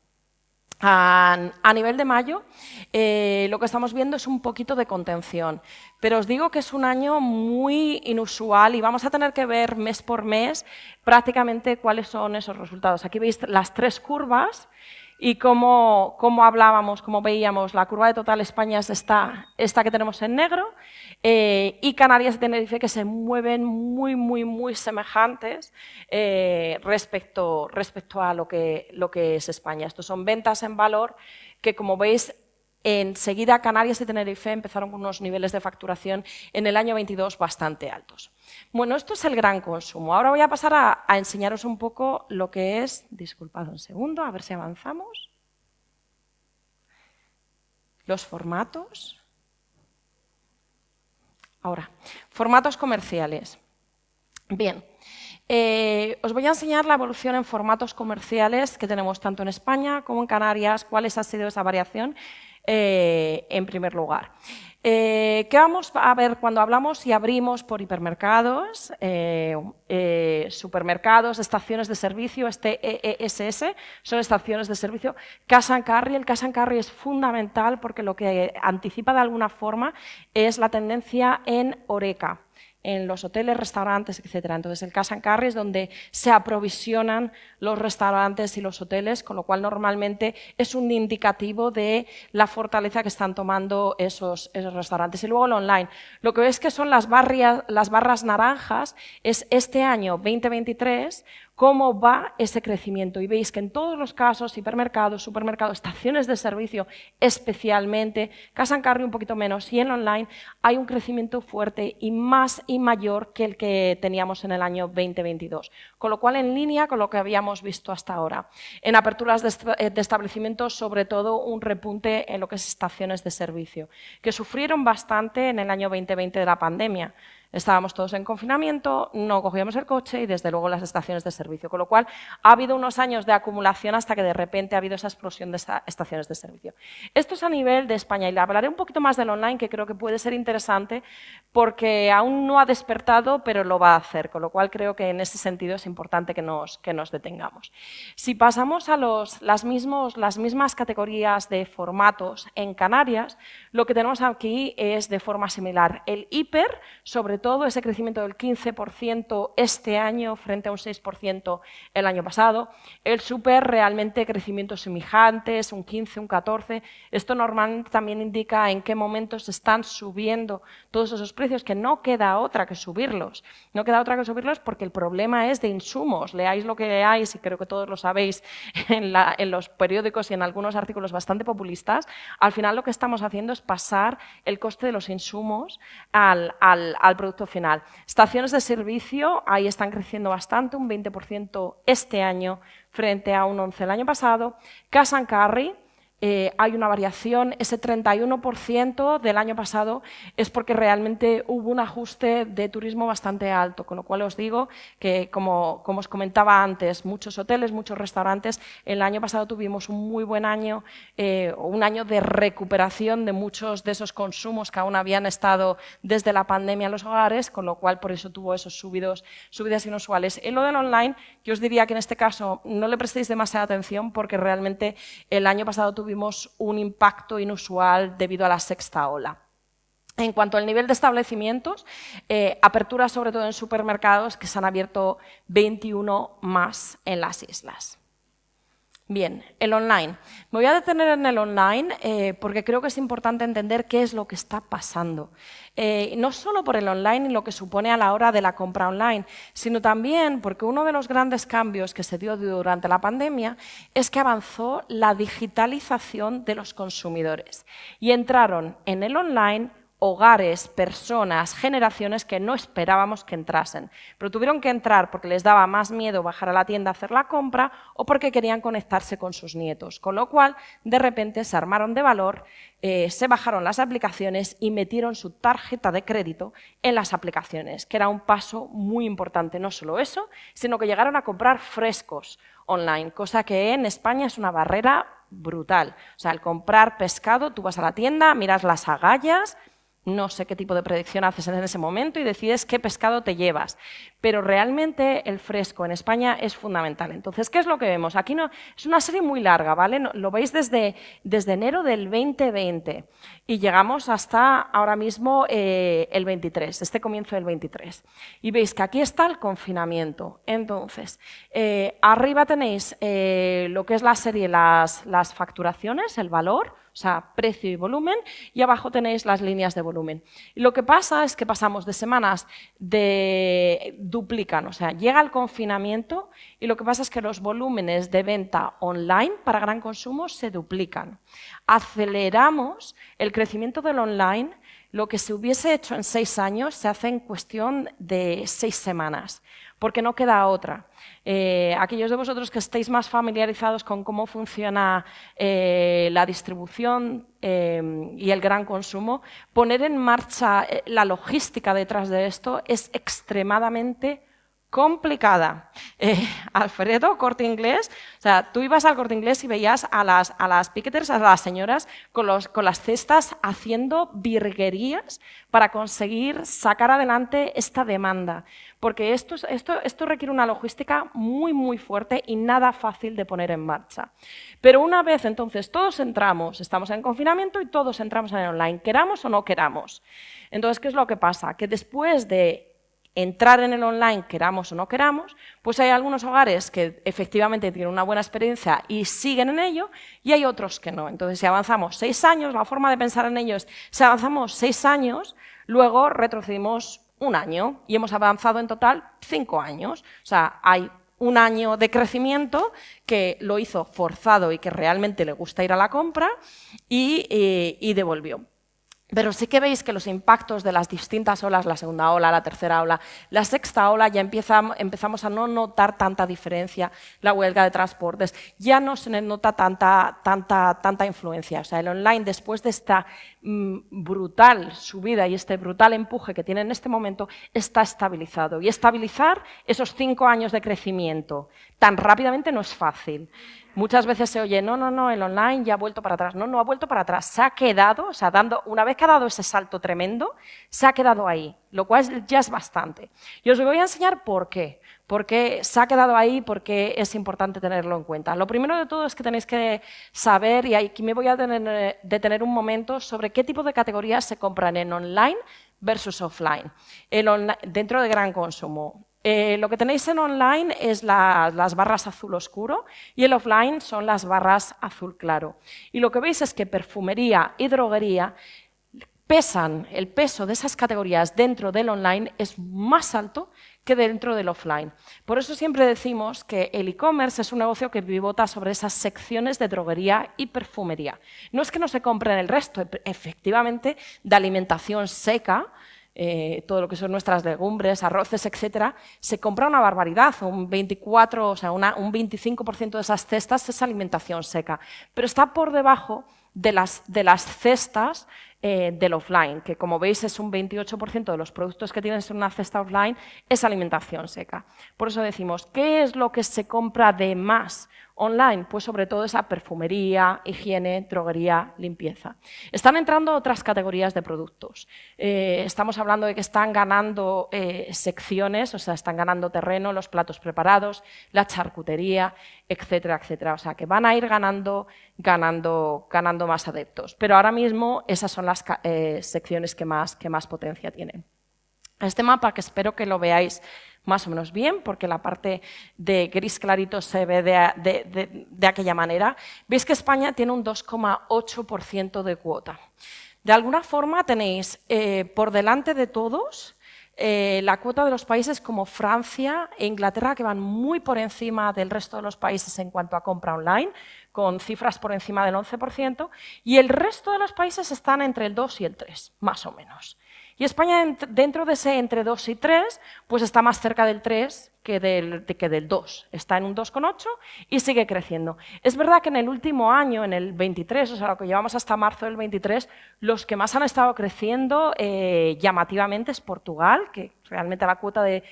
A nivel de mayo, lo que estamos viendo es un poquito de contención, pero os digo que es un año muy inusual y vamos a tener que ver mes por mes prácticamente cuáles son esos resultados. Aquí veis las tres curvas y cómo hablábamos, cómo veíamos, la curva de total España es esta que tenemos en negro y Canarias y Tenerife que se mueven muy semejantes respecto a lo que es España. Estos son ventas en valor que, como veis, enseguida Canarias y Tenerife empezaron con unos niveles de facturación en el año 22 bastante altos. Bueno, esto es el gran consumo. Ahora voy a pasar a enseñaros un poco lo que es, disculpad un segundo, a ver si avanzamos, los formatos. Ahora, formatos comerciales. Bien, os voy a enseñar la evolución en formatos comerciales que tenemos tanto en España como en Canarias, cuáles ha sido esa variación en primer lugar. ¿Qué vamos a ver cuando hablamos y abrimos por hipermercados, supermercados, estaciones de servicio? Este ESS son estaciones de servicio. Cash and Carry, el Cash and Carry es fundamental porque lo que anticipa de alguna forma es la tendencia en HoReCa, en los hoteles, restaurantes, etc. Entonces, el Cash and Carry es donde se aprovisionan los restaurantes y los hoteles, con lo cual normalmente es un indicativo de la fortaleza que están tomando esos restaurantes. Y luego el online. Lo que veis que son las barras naranjas es este año 2023, cómo va ese crecimiento. Y veis que en todos los casos, hipermercados, supermercados, estaciones de servicio especialmente, Cash and Carry un poquito menos, y en online hay un crecimiento fuerte y más y mayor que el que teníamos en el año 2022. Con lo cual, en línea con lo que habíamos visto hasta ahora. En aperturas de establecimientos, sobre todo un repunte en lo que es estaciones de servicio, que sufrieron bastante en el año 2020 de la pandemia. Estábamos todos en confinamiento, no cogíamos el coche y desde luego las estaciones de servicio, con lo cual ha habido unos años de acumulación hasta que de repente ha habido esa explosión de estaciones de servicio. Esto es a nivel de España y le hablaré un poquito más del online, que creo que puede ser interesante porque aún no ha despertado, pero lo va a hacer, con lo cual creo que en ese sentido es importante que nos detengamos. Si pasamos a las mismas categorías de formatos en Canarias, lo que tenemos aquí es de forma similar. El hiper, sobre todo ese crecimiento del 15% este año frente a un 6% el año pasado. El super realmente crecimientos semejantes, un 15, un 14. Esto normalmente también indica en qué momentos están subiendo todos esos precios, que no queda otra que subirlos. No queda otra que subirlos porque el problema es de insumos. Leáis lo que leáis, y creo que todos lo sabéis en los periódicos y en algunos artículos bastante populistas. Al final lo que estamos haciendo es pasar el coste de los insumos al producto final. Estaciones de servicio, ahí están creciendo bastante, un 20% este año frente a un 11% el año pasado. Cash and Carry, hay una variación, ese 31% del año pasado es porque realmente hubo un ajuste de turismo bastante alto, con lo cual os digo que, como os comentaba antes, muchos hoteles, muchos restaurantes, el año pasado tuvimos un muy buen año, un año de recuperación de muchos de esos consumos que aún habían estado desde la pandemia en los hogares, con lo cual por eso tuvo esos subidas inusuales. En lo del online, yo os diría que en este caso no le prestéis demasiada atención porque realmente el año pasado tuvimos un impacto inusual debido a la sexta ola. En cuanto al nivel de establecimientos, apertura sobre todo en supermercados, que se han abierto 21 más en las islas. Bien, el online. Me voy a detener en el online porque creo que es importante entender qué es lo que está pasando. No solo por el online y lo que supone a la hora de la compra online, sino también porque uno de los grandes cambios que se dio durante la pandemia es que avanzó la digitalización de los consumidores y entraron en el online hogares, personas, generaciones que no esperábamos que entrasen, pero tuvieron que entrar porque les daba más miedo bajar a la tienda a hacer la compra o porque querían conectarse con sus nietos, con lo cual de repente se armaron de valor, se bajaron las aplicaciones y metieron su tarjeta de crédito en las aplicaciones, que era un paso muy importante. No solo eso, sino que llegaron a comprar frescos online, cosa que en España es una barrera brutal. O sea, al comprar pescado, tú vas a la tienda, miras las agallas, no sé qué tipo de predicción haces en ese momento y decides qué pescado te llevas. Pero realmente el fresco en España es fundamental. Entonces, ¿qué es lo que vemos? Aquí no, es una serie muy larga, ¿vale? Lo veis desde enero del 2020 y llegamos hasta ahora mismo el 23, este comienzo del 23. Y veis que aquí está el confinamiento. Entonces, arriba tenéis lo que es la serie, las facturaciones, el valor, o sea, precio y volumen, y abajo tenéis las líneas de volumen. Y lo que pasa es que pasamos de semanas duplican, o sea, llega el confinamiento y lo que pasa es que los volúmenes de venta online para gran consumo se duplican. Aceleramos el crecimiento del online, lo que se hubiese hecho en 6 años se hace en cuestión de 6 semanas, porque no queda otra. Aquellos de vosotros que estéis más familiarizados con cómo funciona la distribución y el gran consumo, poner en marcha la logística detrás de esto es extremadamente complicada. Alfredo, Corte Inglés, o sea, tú ibas al Corte Inglés y veías a las piqueters, a las señoras con las cestas haciendo virguerías para conseguir sacar adelante esta demanda, porque esto requiere una logística muy, muy fuerte y nada fácil de poner en marcha. Pero una vez entonces todos entramos, estamos en confinamiento y todos entramos en el online, queramos o no queramos. Entonces, ¿qué es lo que pasa? Que después de entrar en el online, queramos o no queramos, pues hay algunos hogares que efectivamente tienen una buena experiencia y siguen en ello, y hay otros que no. Entonces, si avanzamos 6 años, la forma de pensar en ello es, si avanzamos 6 años, luego retrocedimos 1 año y hemos avanzado en total 5 años. O sea, hay 1 año de crecimiento que lo hizo forzado y que realmente le gusta ir a la compra y devolvió. Pero sí que veis que los impactos de las distintas olas, la segunda ola, la tercera ola, la sexta ola, ya empezamos a no notar tanta diferencia, la huelga de transportes, ya no se nota tanta influencia. O sea, el online, después de esta brutal subida y este brutal empuje que tiene en este momento, está estabilizado. Y estabilizar esos 5 años de crecimiento tan rápidamente no es fácil. Muchas veces se oye, no, el online ya ha vuelto para atrás. No ha vuelto para atrás, se ha quedado, o sea, una vez que ha dado ese salto tremendo, se ha quedado ahí, lo cual ya es bastante. Y os voy a enseñar por qué. Porque se ha quedado ahí, porque es importante tenerlo en cuenta. Lo primero de todo es que tenéis que saber, y aquí me voy a detener un momento, sobre qué tipo de categorías se compran en online versus offline, dentro de gran consumo. Lo que tenéis en online es las barras azul oscuro y el offline son las barras azul claro. Y lo que veis es que perfumería y droguería el peso de esas categorías dentro del online es más alto que dentro del offline. Por eso siempre decimos que el e-commerce es un negocio que pivota sobre esas secciones de droguería y perfumería. No es que no se compren el resto, efectivamente, de alimentación seca, todo lo que son nuestras legumbres, arroces, etcétera, se compra una barbaridad, un 25% de esas cestas es alimentación seca, pero está por debajo de las cestas del offline, que como veis es un 28% de los productos que tienes en una cesta offline es alimentación seca. Por eso decimos, ¿qué es lo que se compra de más online? Pues sobre todo esa perfumería, higiene, droguería, limpieza. Están entrando otras categorías de productos. Estamos hablando de que están ganando secciones, o sea, están ganando terreno los platos preparados, la charcutería, etcétera, etcétera. O sea, que van a ir ganando ganando más adeptos. Pero ahora mismo esas son las secciones que más potencia tienen. Este mapa, que espero que lo veáis más o menos bien, porque la parte de gris clarito se ve de aquella manera, veis que España tiene un 2,8% de cuota. De alguna forma tenéis por delante de todos la cuota de los países como Francia e Inglaterra, que van muy por encima del resto de los países en cuanto a compra online, con cifras por encima del 11%, y el resto de los países están entre el 2 y el 3, más o menos. Y España, dentro de ese entre 2 y 3, pues está más cerca del 3 que del 2. Está en un 2,8 y sigue creciendo. Es verdad que en el último año, en el 23, o sea, lo que llevamos hasta marzo del 23, los que más han estado creciendo llamativamente es Portugal, que realmente la cuota de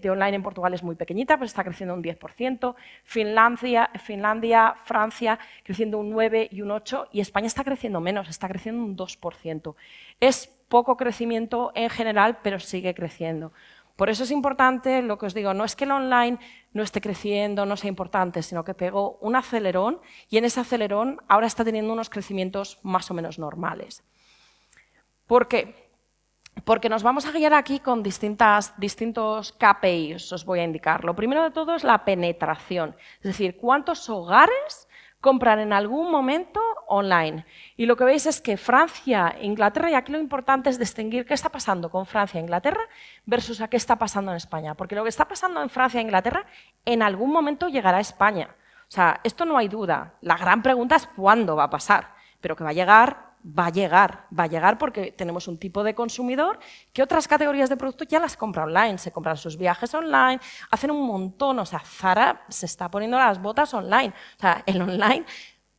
online en Portugal es muy pequeñita, pues está creciendo un 10%. Finlandia, Francia, creciendo un 9 y un 8, y España está creciendo menos, está creciendo un 2%. Es poco crecimiento en general, pero sigue creciendo. Por eso es importante, lo que os digo, no es que el online no esté creciendo, no sea importante, sino que pegó un acelerón y en ese acelerón ahora está teniendo unos crecimientos más o menos normales. ¿Por qué? Porque nos vamos a guiar aquí con distintos KPIs, os voy a indicar. Lo primero de todo es la penetración, es decir, cuántos hogares compran en algún momento online. Y lo que veis es que Francia e Inglaterra, y aquí lo importante es distinguir qué está pasando con Francia e Inglaterra versus a qué está pasando en España. Porque lo que está pasando en Francia e Inglaterra en algún momento llegará a España. O sea, esto no hay duda. La gran pregunta es cuándo va a pasar, pero que va a llegar porque tenemos un tipo de consumidor que otras categorías de productos ya las compra online, se compran sus viajes online, hacen un montón, o sea, Zara se está poniendo las botas online, o sea, el online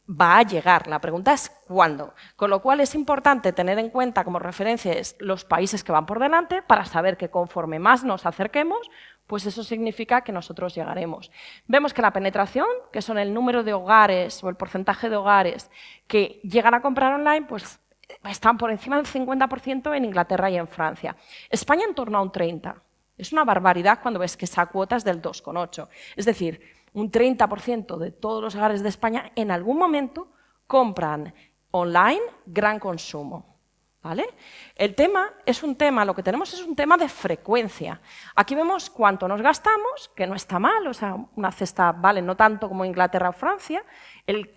va a llegar, la pregunta es cuándo, con lo cual es importante tener en cuenta como referencias los países que van por delante para saber que conforme más nos acerquemos, pues eso significa que nosotros llegaremos. Vemos que la penetración, que son el número de hogares o el porcentaje de hogares que llegan a comprar online, pues están por encima del 50% en Inglaterra y en Francia. España en torno a un 30%. Es una barbaridad cuando ves que esa cuota es del 2,8%. Es decir, un 30% de todos los hogares de España en algún momento compran online gran consumo. ¿Vale? El tema es lo que tenemos es un tema de frecuencia. Aquí vemos cuánto nos gastamos, que no está mal, o sea, una cesta vale no tanto como Inglaterra o Francia.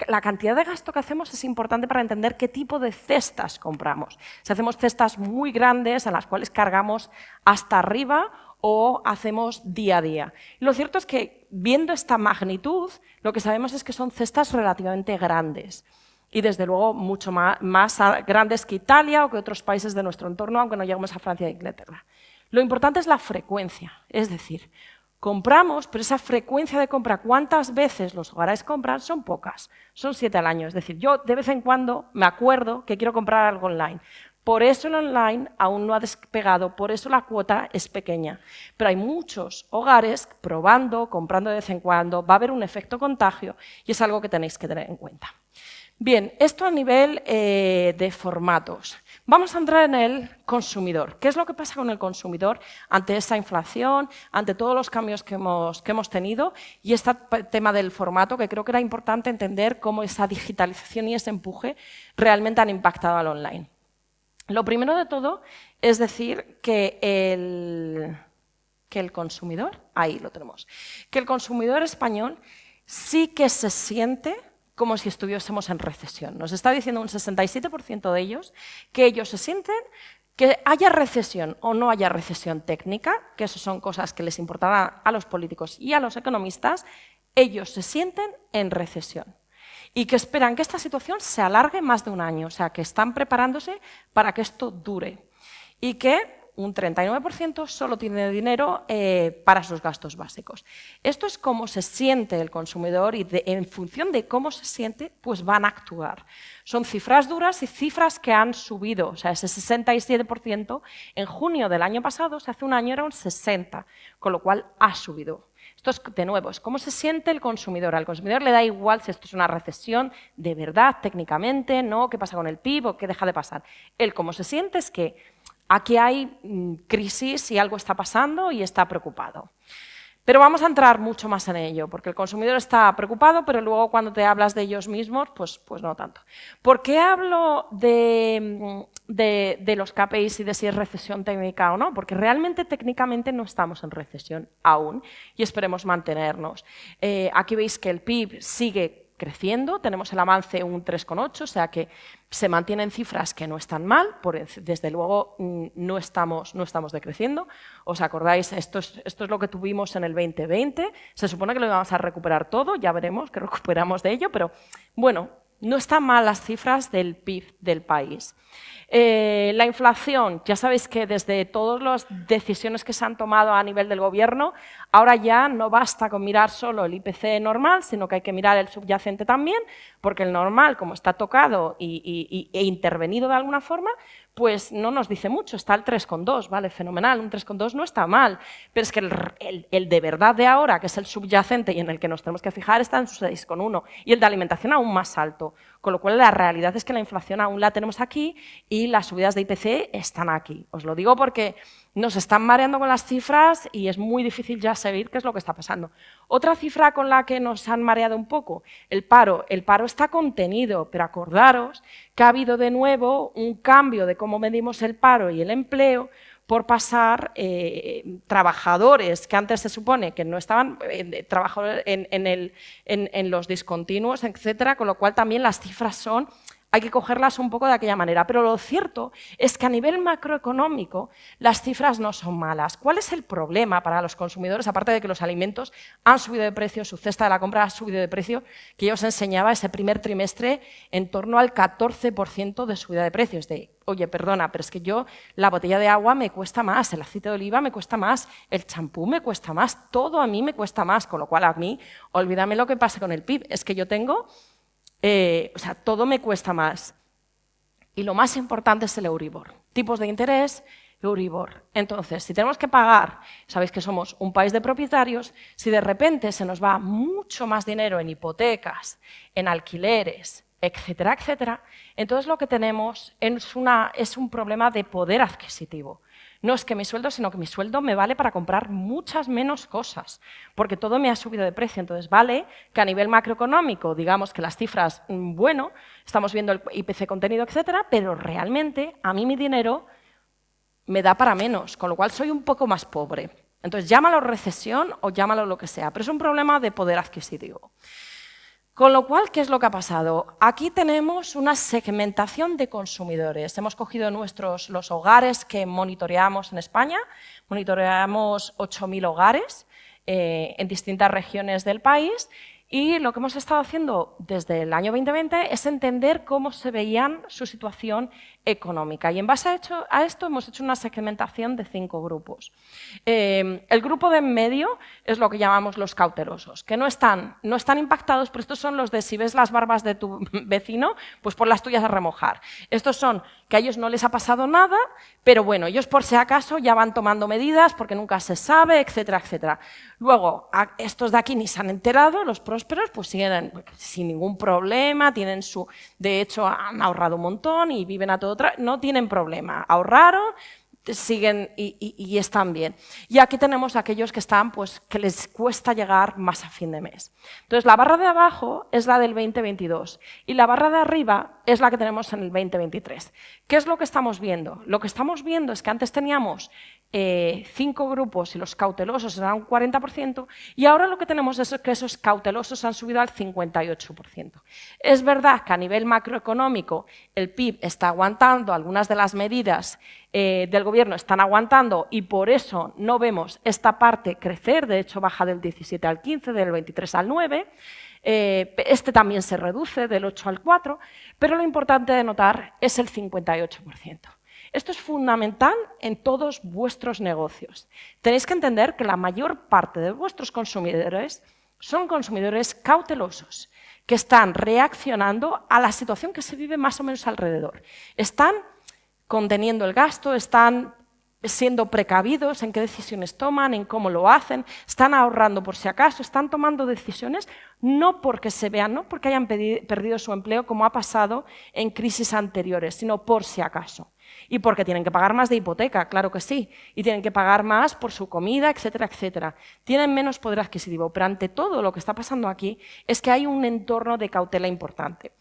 La cantidad de gasto que hacemos es importante para entender qué tipo de cestas compramos. Si hacemos cestas muy grandes en las cuales cargamos hasta arriba o hacemos día a día. Y lo cierto es que viendo esta magnitud, lo que sabemos es que son cestas relativamente grandes. Y desde luego mucho más grandes que Italia o que otros países de nuestro entorno, aunque no lleguemos a Francia e Inglaterra. Lo importante es la frecuencia, es decir, compramos, pero esa frecuencia de compra, cuántas veces los hogares compran, son pocas, son 7 al año. Es decir, yo de vez en cuando me acuerdo que quiero comprar algo online. Por eso el online aún no ha despegado, por eso la cuota es pequeña. Pero hay muchos hogares probando, comprando de vez en cuando, va a haber un efecto contagio y es algo que tenéis que tener en cuenta. Bien, esto a nivel de formatos. Vamos a entrar en el consumidor. ¿Qué es lo que pasa con el consumidor ante esta inflación, ante todos los cambios que hemos tenido y este tema del formato, que creo que era importante entender cómo esa digitalización y ese empuje realmente han impactado al online? Lo primero de todo es decir que el consumidor, ahí lo tenemos, que el consumidor español sí que se siente como si estuviésemos en recesión. Nos está diciendo un 67% de ellos que ellos se sienten que haya recesión o no haya recesión técnica, que eso son cosas que les importarán a los políticos y a los economistas, ellos se sienten en recesión y que esperan que esta situación se alargue más de un año, o sea, que están preparándose para que esto dure y que un 39% solo tiene dinero para sus gastos básicos. Esto es cómo se siente el consumidor y en función de cómo se siente, pues van a actuar. Son cifras duras y cifras que han subido. O sea, ese 67% en junio del año pasado, hace un año era un 60%, con lo cual ha subido. Esto es, de nuevo, es cómo se siente el consumidor. Al consumidor le da igual si esto es una recesión de verdad, técnicamente, no, qué pasa con el PIB o qué deja de pasar. Él cómo se siente es que aquí hay crisis y algo está pasando y está preocupado. Pero vamos a entrar mucho más en ello, porque el consumidor está preocupado, pero luego cuando te hablas de ellos mismos, pues no tanto. ¿Por qué hablo de los KPIs y de si es recesión técnica o no? Porque realmente técnicamente no estamos en recesión aún y esperemos mantenernos. Aquí veis que el PIB sigue creciendo, tenemos el avance un 3,8, o sea que se mantienen cifras que no están mal, desde luego no estamos decreciendo. ¿Os acordáis? Esto es lo que tuvimos en el 2020, se supone que lo íbamos a recuperar todo, ya veremos que recuperamos de ello, pero bueno, no están mal las cifras del PIB del país. La inflación, ya sabéis que desde todas las decisiones que se han tomado a nivel del gobierno, ahora ya no basta con mirar solo el IPC normal, sino que hay que mirar el subyacente también, porque el normal, como está tocado e intervenido de alguna forma, pues no nos dice mucho, está el 3,2, vale, fenomenal, un 3,2 no está mal, pero es que el de verdad de ahora, que es el subyacente y en el que nos tenemos que fijar, está en su 6,1 y el de alimentación aún más alto, con lo cual la realidad es que la inflación aún la tenemos aquí y las subidas de IPC están aquí. Os lo digo porque nos están mareando con las cifras y es muy difícil ya seguir qué es lo que está pasando. Otra cifra con la que nos han mareado un poco, el paro. El paro está contenido, pero acordaros que ha habido de nuevo un cambio de cómo medimos el paro y el empleo por pasar trabajadores que antes se supone que no estaban trabajadores en los discontinuos, etcétera, con lo cual también las cifras son... Hay que cogerlas un poco de aquella manera, pero lo cierto es que a nivel macroeconómico las cifras no son malas. ¿Cuál es el problema para los consumidores? Aparte de que los alimentos han subido de precio, su cesta de la compra ha subido de precio, que yo os enseñaba ese primer trimestre en torno al 14% de subida de precios. Oye, perdona, pero es que yo la botella de agua me cuesta más, el aceite de oliva me cuesta más, el champú me cuesta más, todo a mí me cuesta más, con lo cual a mí, olvídame lo que pase con el PIB, es que yo tengo... o sea, todo me cuesta más. Y lo más importante es el Euribor. Tipos de interés, Euribor. Entonces, si tenemos que pagar, sabéis que somos un país de propietarios, si de repente se nos va mucho más dinero en hipotecas, en alquileres, etcétera, etcétera, entonces lo que tenemos es un problema de poder adquisitivo. No es que mi sueldo, sino que mi sueldo me vale para comprar muchas menos cosas, porque todo me ha subido de precio. Entonces, vale que a nivel macroeconómico, digamos que las cifras, bueno, estamos viendo el IPC contenido, etcétera, pero realmente a mí mi dinero me da para menos, con lo cual soy un poco más pobre. Entonces, llámalo recesión o llámalo lo que sea, pero es un problema de poder adquisitivo. Con lo cual, ¿qué es lo que ha pasado? Aquí tenemos una segmentación de consumidores. Hemos cogido los hogares que monitoreamos en España, monitoreamos 8.000 hogares en distintas regiones del país y lo que hemos estado haciendo desde el año 2020 es entender cómo se veían su situación económica. Y en base a esto hemos hecho una segmentación de 5 grupos. El grupo de en medio es lo que llamamos los cautelosos, que no están impactados, pero estos son los de si ves las barbas de tu vecino, pues pon las tuyas a remojar. Estos son que a ellos no les ha pasado nada, pero bueno, ellos por si acaso ya van tomando medidas porque nunca se sabe, etcétera, etcétera. Luego, estos de aquí ni se han enterado, los prósperos, pues siguen sin ningún problema, de hecho han ahorrado un montón y viven a todo no tienen problema, ahorraron, siguen y están bien. Y aquí tenemos aquellos que están, pues, que les cuesta llegar más a fin de mes. Entonces, la barra de abajo es la del 2022 y la barra de arriba es la que tenemos en el 2023. ¿Qué es lo que estamos viendo? Lo que estamos viendo es que antes teníamos 5 grupos y los cautelosos eran un 40% y ahora lo que tenemos es que esos cautelosos han subido al 58%. Es verdad que a nivel macroeconómico el PIB está aguantando, algunas de las medidas del gobierno están aguantando y por eso no vemos esta parte crecer, de hecho baja del 17 al 15, del 23 al 9, este también se reduce del 8 al 4, pero lo importante de notar es el 58%. Esto es fundamental en todos vuestros negocios. Tenéis que entender que la mayor parte de vuestros consumidores son consumidores cautelosos, que están reaccionando a la situación que se vive más o menos alrededor. Están conteniendo el gasto, están siendo precavidos en qué decisiones toman, en cómo lo hacen, están ahorrando por si acaso, están tomando decisiones no porque se vean, no porque hayan perdido su empleo como ha pasado en crisis anteriores, sino por si acaso. Y porque tienen que pagar más de hipoteca, claro que sí. Y tienen que pagar más por su comida, etcétera, etcétera. Tienen menos poder adquisitivo. Pero ante todo lo que está pasando aquí es que hay un entorno de cautela importante.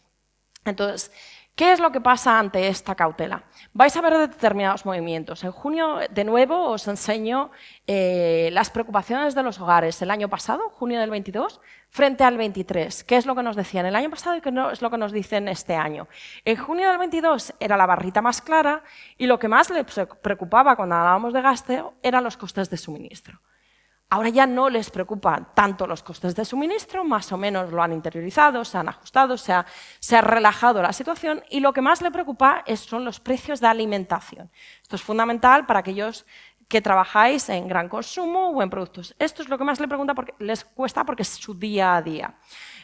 Entonces, ¿qué es lo que pasa ante esta cautela? Vais a ver determinados movimientos. En junio, de nuevo, os enseño las preocupaciones de los hogares el año pasado, junio del 22, frente al 23. ¿Qué es lo que nos decían el año pasado y qué es lo que nos dicen este año? En junio del 22 era la barrita más clara y lo que más les preocupaba cuando hablábamos de gasto eran los costes de suministro. Ahora ya no les preocupan tanto los costes de suministro, más o menos lo han interiorizado, se han ajustado, se ha relajado la situación y lo que más les preocupa son los precios de alimentación. Esto es fundamental para aquellos que trabajáis en gran consumo o en productos. Esto es lo que más les cuesta porque es su día a día.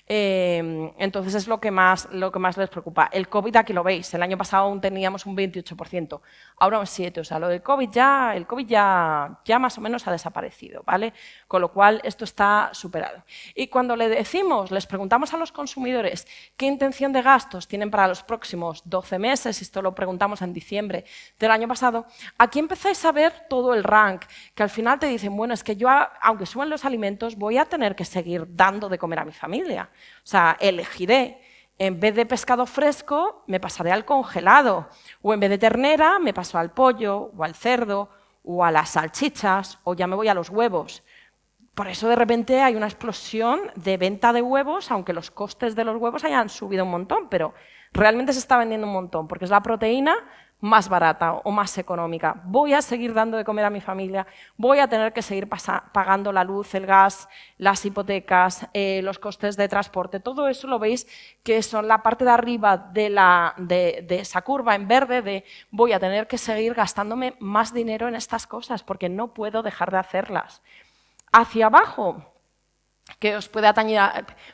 Entonces es lo que más les preocupa. El COVID aquí lo veis, el año pasado aún teníamos un 28%, ahora un 7%, o sea, lo del COVID ya más o menos ha desaparecido, ¿vale? Con lo cual esto está superado. Y cuando les preguntamos a los consumidores qué intención de gastos tienen para los próximos 12 meses, esto lo preguntamos en diciembre del año pasado, aquí empezáis a ver todo el rank, que al final te dicen, bueno, es que yo, aunque suban los alimentos, voy a tener que seguir dando de comer a mi familia. O sea, elegiré, en vez de pescado fresco, me pasaré al congelado, o en vez de ternera, me paso al pollo, o al cerdo, o a las salchichas, o ya me voy a los huevos. Por eso, de repente, hay una explosión de venta de huevos, aunque los costes de los huevos hayan subido un montón, pero realmente se está vendiendo un montón, porque es la proteína más barata o más económica. Voy a seguir dando de comer a mi familia, voy a tener que seguir pagando la luz, el gas, las hipotecas, los costes de transporte. Todo eso lo veis que son la parte de arriba de esa curva en verde de voy a tener que seguir gastándome más dinero en estas cosas porque no puedo dejar de hacerlas. Hacia abajo, que os puede atañir,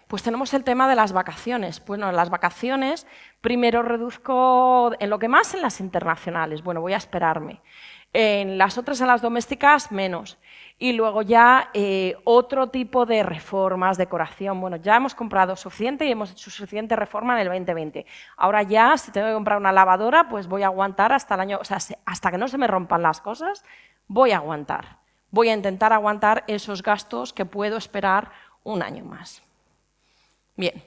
pues tenemos el tema de las vacaciones. Bueno, las vacaciones primero reduzco en lo que más en las internacionales. Bueno, voy a esperarme. En las otras, en las domésticas, menos. Y luego ya otro tipo de reformas, decoración. Bueno, ya hemos comprado suficiente y hemos hecho suficiente reforma en el 2020. Ahora ya, si tengo que comprar una lavadora, pues voy a aguantar hasta el año, o sea, hasta que no se me rompan las cosas, voy a aguantar. Voy a intentar aguantar esos gastos que puedo esperar un año más. Bien,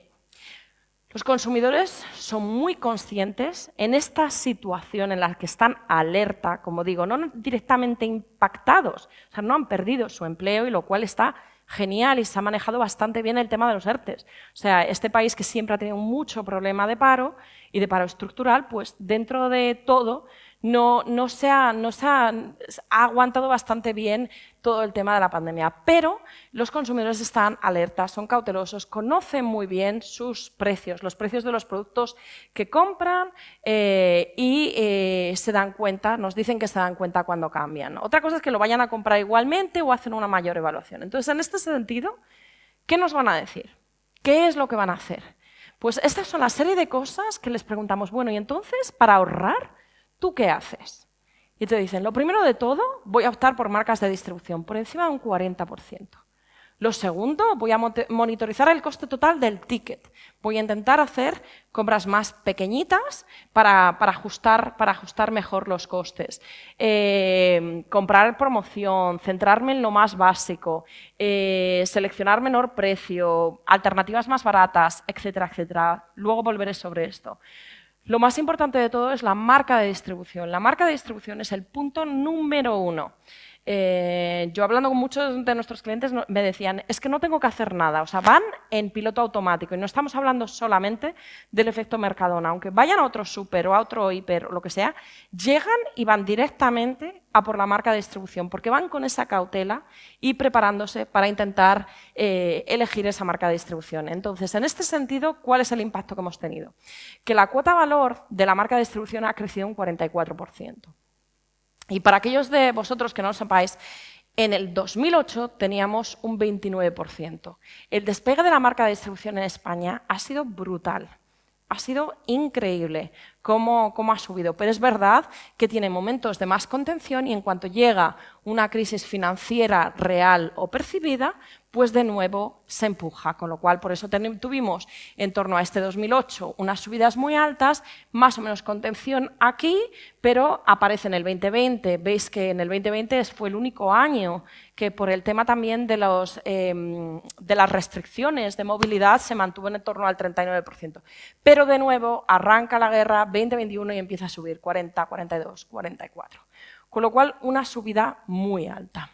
los consumidores son muy conscientes en esta situación en la que están alerta, como digo, no directamente impactados, o sea, no han perdido su empleo y lo cual está genial y se ha manejado bastante bien el tema de los ERTEs. O sea, este país que siempre ha tenido mucho problema de paro y de paro estructural, pues dentro de todo no se ha aguantado bastante bien todo el tema de la pandemia, pero los consumidores están alertas, son cautelosos, conocen muy bien sus precios, los precios de los productos que compran y se dan cuenta, nos dicen que se dan cuenta cuando cambian. Otra cosa es que lo vayan a comprar igualmente o hacen una mayor evaluación. Entonces, en este sentido, ¿qué nos van a decir? ¿Qué es lo que van a hacer? Pues estas son la serie de cosas que les preguntamos, bueno, y entonces, para ahorrar, ¿tú qué haces? Y te dicen, lo primero de todo, voy a optar por marcas de distribución, por encima de un 40%. Lo segundo, voy a monitorizar el coste total del ticket. Voy a intentar hacer compras más pequeñitas para ajustar mejor los costes. Comprar promoción, centrarme en lo más básico, seleccionar menor precio, alternativas más baratas, etcétera, etcétera. Luego volveré sobre esto. Lo más importante de todo es la marca de distribución. La marca de distribución es el punto número 1. Yo hablando con muchos de nuestros clientes me decían, es que no tengo que hacer nada, o sea, van en piloto automático y no estamos hablando solamente del efecto Mercadona, aunque vayan a otro súper o a otro hiper o lo que sea, llegan y van directamente a por la marca de distribución porque van con esa cautela y preparándose para intentar elegir esa marca de distribución. Entonces, en este sentido, ¿cuál es el impacto que hemos tenido? Que la cuota valor de la marca de distribución ha crecido un 44%. Y para aquellos de vosotros que no lo sepáis, en el 2008 teníamos un 29%. El despegue de la marca de distribución en España ha sido brutal. Ha sido increíble cómo ha subido, pero es verdad que tiene momentos de más contención y en cuanto llega una crisis financiera real o percibida, pues de nuevo se empuja, con lo cual por eso tuvimos en torno a este 2008 unas subidas muy altas, más o menos contención aquí, pero aparece en el 2020. Veis que en el 2020 fue el único año que por el tema también de las restricciones de movilidad se mantuvo en torno al 39%. Pero de nuevo arranca la guerra 2021 y empieza a subir 40, 42, 44. Con lo cual una subida muy alta.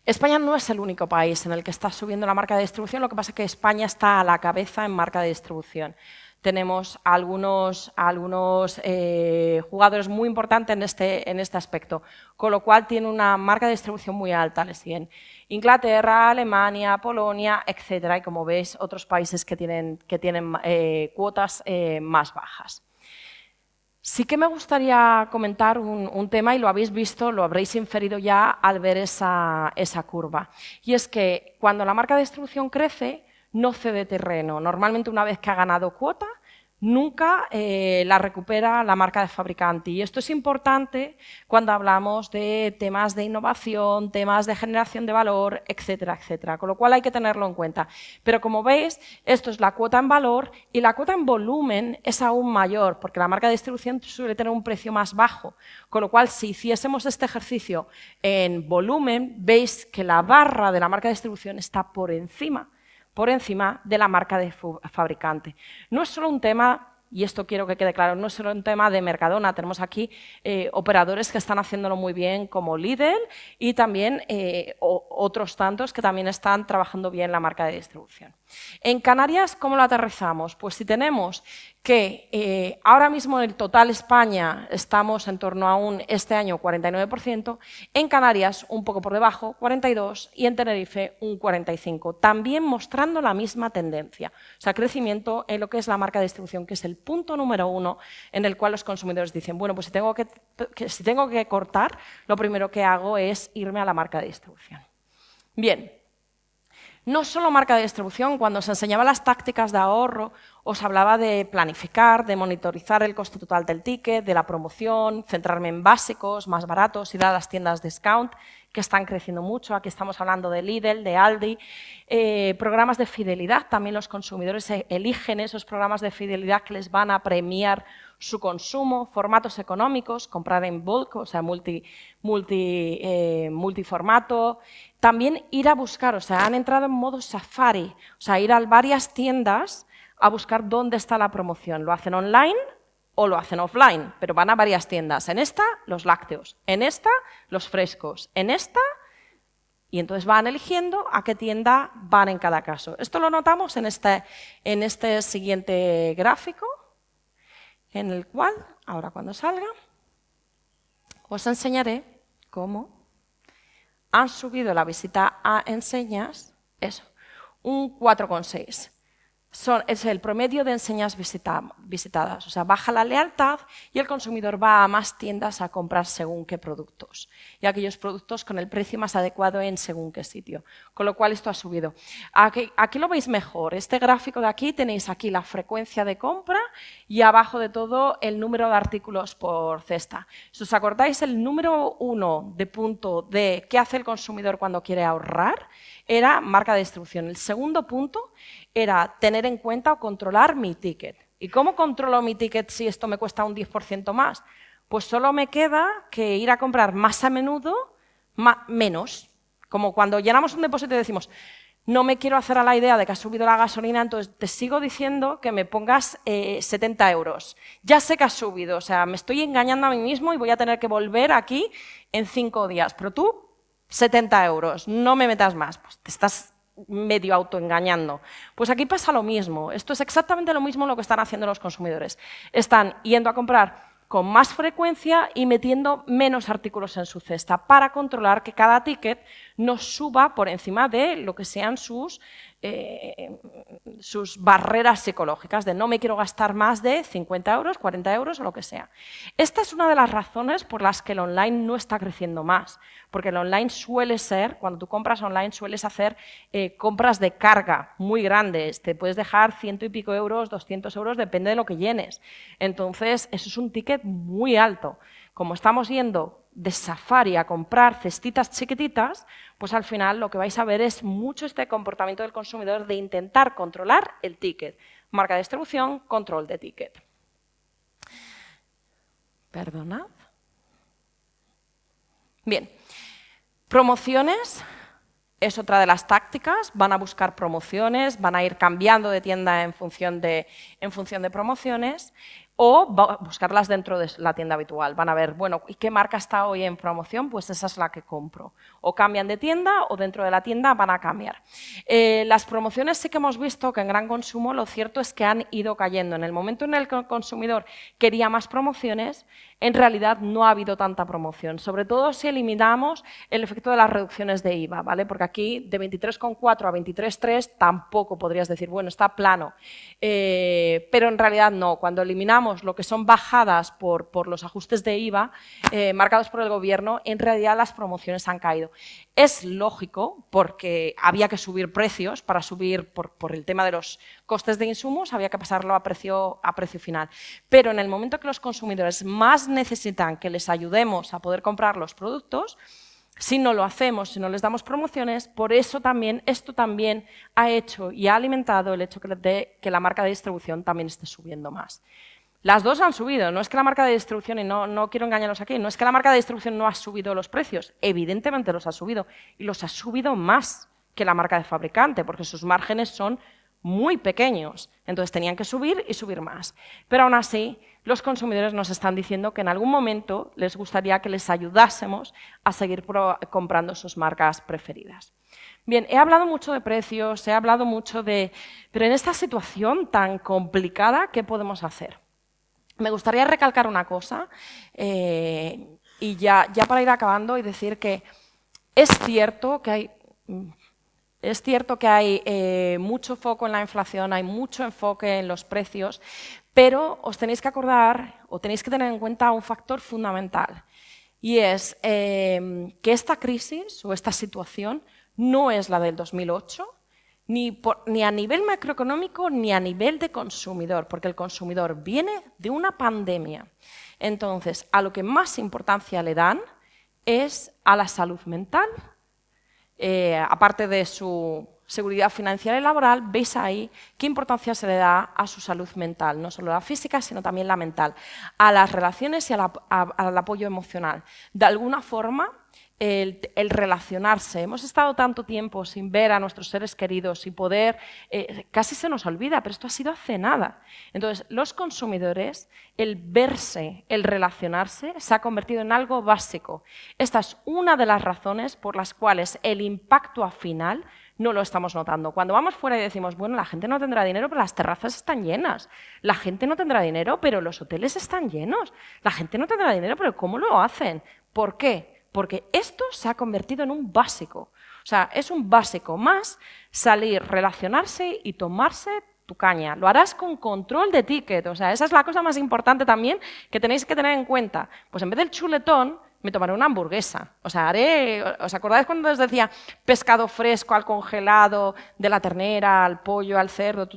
España no es el único país en el que está subiendo la marca de distribución, lo que pasa es que España está a la cabeza en marca de distribución. Tenemos algunos jugadores muy importantes en este aspecto, con lo cual tiene una marca de distribución muy alta. Le siguen Inglaterra, Alemania, Polonia, etcétera, y como veis otros países que tienen cuotas más bajas. Sí que me gustaría comentar un tema, y lo habéis visto, lo habréis inferido ya al ver esa curva. Y es que cuando la marca de distribución crece, no cede terreno. Normalmente una vez que ha ganado cuota, nunca la recupera la marca de fabricante. Y esto es importante cuando hablamos de temas de innovación, temas de generación de valor, etcétera, etcétera. Con lo cual hay que tenerlo en cuenta. Pero como veis, esto es la cuota en valor y la cuota en volumen es aún mayor, porque la marca de distribución suele tener un precio más bajo. Con lo cual, si hiciésemos este ejercicio en volumen, veis que la barra de la marca de distribución está por encima de la marca de fabricante. No es solo un tema, y esto quiero que quede claro, no es solo un tema de Mercadona. Tenemos aquí operadores que están haciéndolo muy bien, como Lidl, y también otros tantos que también están trabajando bien la marca de distribución. En Canarias, ¿cómo lo aterrizamos? Pues si tenemos que ahora mismo en el total España estamos en torno a este año 49%, en Canarias un poco por debajo, 42%, y en Tenerife un 45%, también mostrando la misma tendencia, o sea, crecimiento en lo que es la marca de distribución, que es el punto número 1 en el cual los consumidores dicen, bueno, pues si tengo que cortar, lo primero que hago es irme a la marca de distribución. Bien. No solo marca de distribución, cuando os enseñaba las tácticas de ahorro, os hablaba de planificar, de monitorizar el coste total del ticket, de la promoción, centrarme en básicos, más baratos, ir a las tiendas discount, que están creciendo mucho. Aquí estamos hablando de Lidl, de Aldi. Programas de fidelidad, también los consumidores eligen esos programas de fidelidad que les van a premiar su consumo. Formatos económicos, comprar en bulk, o sea, multiformato. También ir a buscar, o sea, han entrado en modo safari, o sea, ir a varias tiendas a buscar dónde está la promoción. Lo hacen online o lo hacen offline, pero van a varias tiendas. En esta, los lácteos. En esta, los frescos. En esta, y entonces van eligiendo a qué tienda van en cada caso. Esto lo notamos en este siguiente gráfico, en el cual, ahora cuando salga, os enseñaré cómo han subido la visita a enseñas, eso, un 4,6. Es el promedio de enseñas visitadas, o sea, baja la lealtad y el consumidor va a más tiendas a comprar según qué productos, y aquellos productos con el precio más adecuado en según qué sitio, con lo cual esto ha subido. Aquí lo veis mejor, este gráfico de aquí tenéis aquí la frecuencia de compra y abajo de todo el número de artículos por cesta. Si os acordáis, el número 1 de punto de qué hace el consumidor cuando quiere ahorrar era marca de distribución. El segundo punto era tener en cuenta o controlar mi ticket. ¿Y cómo controlo mi ticket si esto me cuesta un 10% más? Pues solo me queda que ir a comprar más a menudo, menos. Como cuando llenamos un depósito y decimos, no me quiero hacer a la idea de que ha subido la gasolina, entonces te sigo diciendo que me pongas 70 euros. Ya sé que ha subido, o sea, me estoy engañando a mí mismo y voy a tener que volver aquí en 5 días. Pero tú, 70 euros, no me metas más. Pues te estás medio autoengañando. Pues aquí pasa lo mismo. Esto es exactamente lo mismo lo que están haciendo los consumidores. Están yendo a comprar con más frecuencia y metiendo menos artículos en su cesta para controlar que cada ticket no suba por encima de lo que sean sus barreras psicológicas de no me quiero gastar más de 50 euros, 40 euros o lo que sea. Esta es una de las razones por las que el online no está creciendo más, porque el online suele ser, cuando tú compras online, sueles hacer compras de carga muy grandes, te puedes dejar 100 y pico euros, 200 euros, depende de lo que llenes. Entonces, eso es un ticket muy alto. Como estamos yendo de Safari a comprar cestitas chiquititas, pues al final lo que vais a ver es mucho este comportamiento del consumidor de intentar controlar el ticket. Marca de distribución, control de ticket. Perdonad. Bien, promociones es otra de las tácticas. Van a buscar promociones, van a ir cambiando de tienda en función de promociones, o buscarlas dentro de la tienda habitual. Van a ver, bueno, ¿y qué marca está hoy en promoción? Pues esa es la que compro. O cambian de tienda o dentro de la tienda van a cambiar. Las promociones sí que hemos visto que en gran consumo lo cierto es que han ido cayendo. En el momento en el que el consumidor quería más promociones, en realidad no ha habido tanta promoción, sobre todo si eliminamos el efecto de las reducciones de IVA, ¿vale? Porque aquí de 23,4 a 23,3 tampoco podrías decir, bueno, está plano, pero en realidad no. Cuando eliminamos lo que son bajadas por los ajustes de IVA marcados por el Gobierno, en realidad las promociones han caído. Es lógico, porque había que subir precios para subir por el tema de los costes de insumos, había que pasarlo a precio final. Pero en el momento que los consumidores más necesitan que les ayudemos a poder comprar los productos, si no lo hacemos, si no les damos promociones, por eso también, esto también ha hecho y ha alimentado el hecho de que la marca de distribución también esté subiendo más. Las dos han subido, no es que la marca de distribución, y no quiero engañaros aquí, no es que la marca de distribución no ha subido los precios, evidentemente los ha subido, y los ha subido más que la marca de fabricante, porque sus márgenes son muy pequeños, entonces tenían que subir y subir más. Pero aún así, los consumidores nos están diciendo que en algún momento les gustaría que les ayudásemos a seguir comprando sus marcas preferidas. Bien, he hablado mucho de precios, he hablado mucho de... Pero en esta situación tan complicada, ¿qué podemos hacer? Me gustaría recalcar una cosa, y ya para ir acabando y decir que es cierto que hay mucho foco en la inflación, hay mucho enfoque en los precios, pero os tenéis que acordar o tenéis que tener en cuenta un factor fundamental, y es que esta crisis o esta situación no es la del 2008, ni a nivel macroeconómico ni a nivel de consumidor, porque el consumidor viene de una pandemia. Entonces, a lo que más importancia le dan es a la salud mental. Aparte de su seguridad financiera y laboral, veis ahí qué importancia se le da a su salud mental, no solo la física, sino también la mental, a las relaciones y al apoyo emocional. De alguna forma, el relacionarse. Hemos estado tanto tiempo sin ver a nuestros seres queridos y poder, casi se nos olvida, pero esto ha sido hace nada. Entonces, los consumidores, el verse, el relacionarse, se ha convertido en algo básico. Esta es una de las razones por las cuales el impacto final no lo estamos notando. Cuando vamos fuera y decimos, bueno, la gente no tendrá dinero, pero las terrazas están llenas. La gente no tendrá dinero, pero los hoteles están llenos. La gente no tendrá dinero, pero ¿cómo lo hacen? ¿Por qué? Porque esto se ha convertido en un básico. O sea, es un básico más salir, relacionarse y tomarse tu caña. Lo harás con control de ticket. O sea, esa es la cosa más importante también que tenéis que tener en cuenta. Pues en vez del chuletón, me tomaré una hamburguesa. O sea, ¿os acordáis cuando os decía pescado fresco al congelado, de la ternera, al pollo, al cerdo,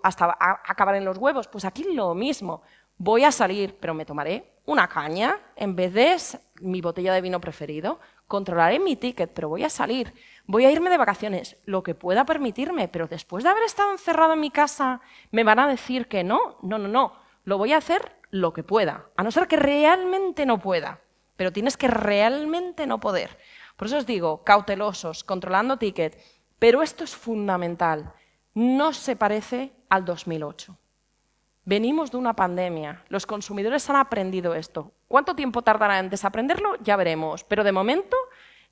hasta acabar en los huevos? Pues aquí lo mismo. Voy a salir, pero me tomaré una caña en vez de mi botella de vino preferido. Controlaré mi ticket, pero voy a salir. Voy a irme de vacaciones, lo que pueda permitirme, pero después de haber estado encerrado en mi casa, ¿me van a decir que no? No. Lo voy a hacer lo que pueda, a no ser que realmente no pueda. Pero tienes que realmente no poder. Por eso os digo, cautelosos, controlando ticket. Pero esto es fundamental. No se parece al 2008. Venimos de una pandemia. Los consumidores han aprendido esto. ¿Cuánto tiempo tardará en desaprenderlo? Ya veremos. Pero de momento,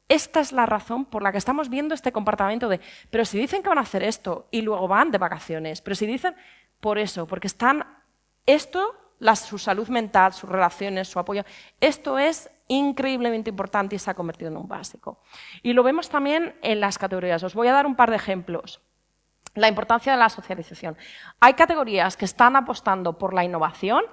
esta es la razón por la que estamos viendo este comportamiento de pero si dicen que van a hacer esto y luego van de vacaciones, pero si dicen por eso, porque están su salud mental, sus relaciones, su apoyo, esto es increíblemente importante y se ha convertido en un básico. Y lo vemos también en las categorías. Os voy a dar un par de ejemplos. La importancia de la socialización. Hay categorías que están apostando por la innovación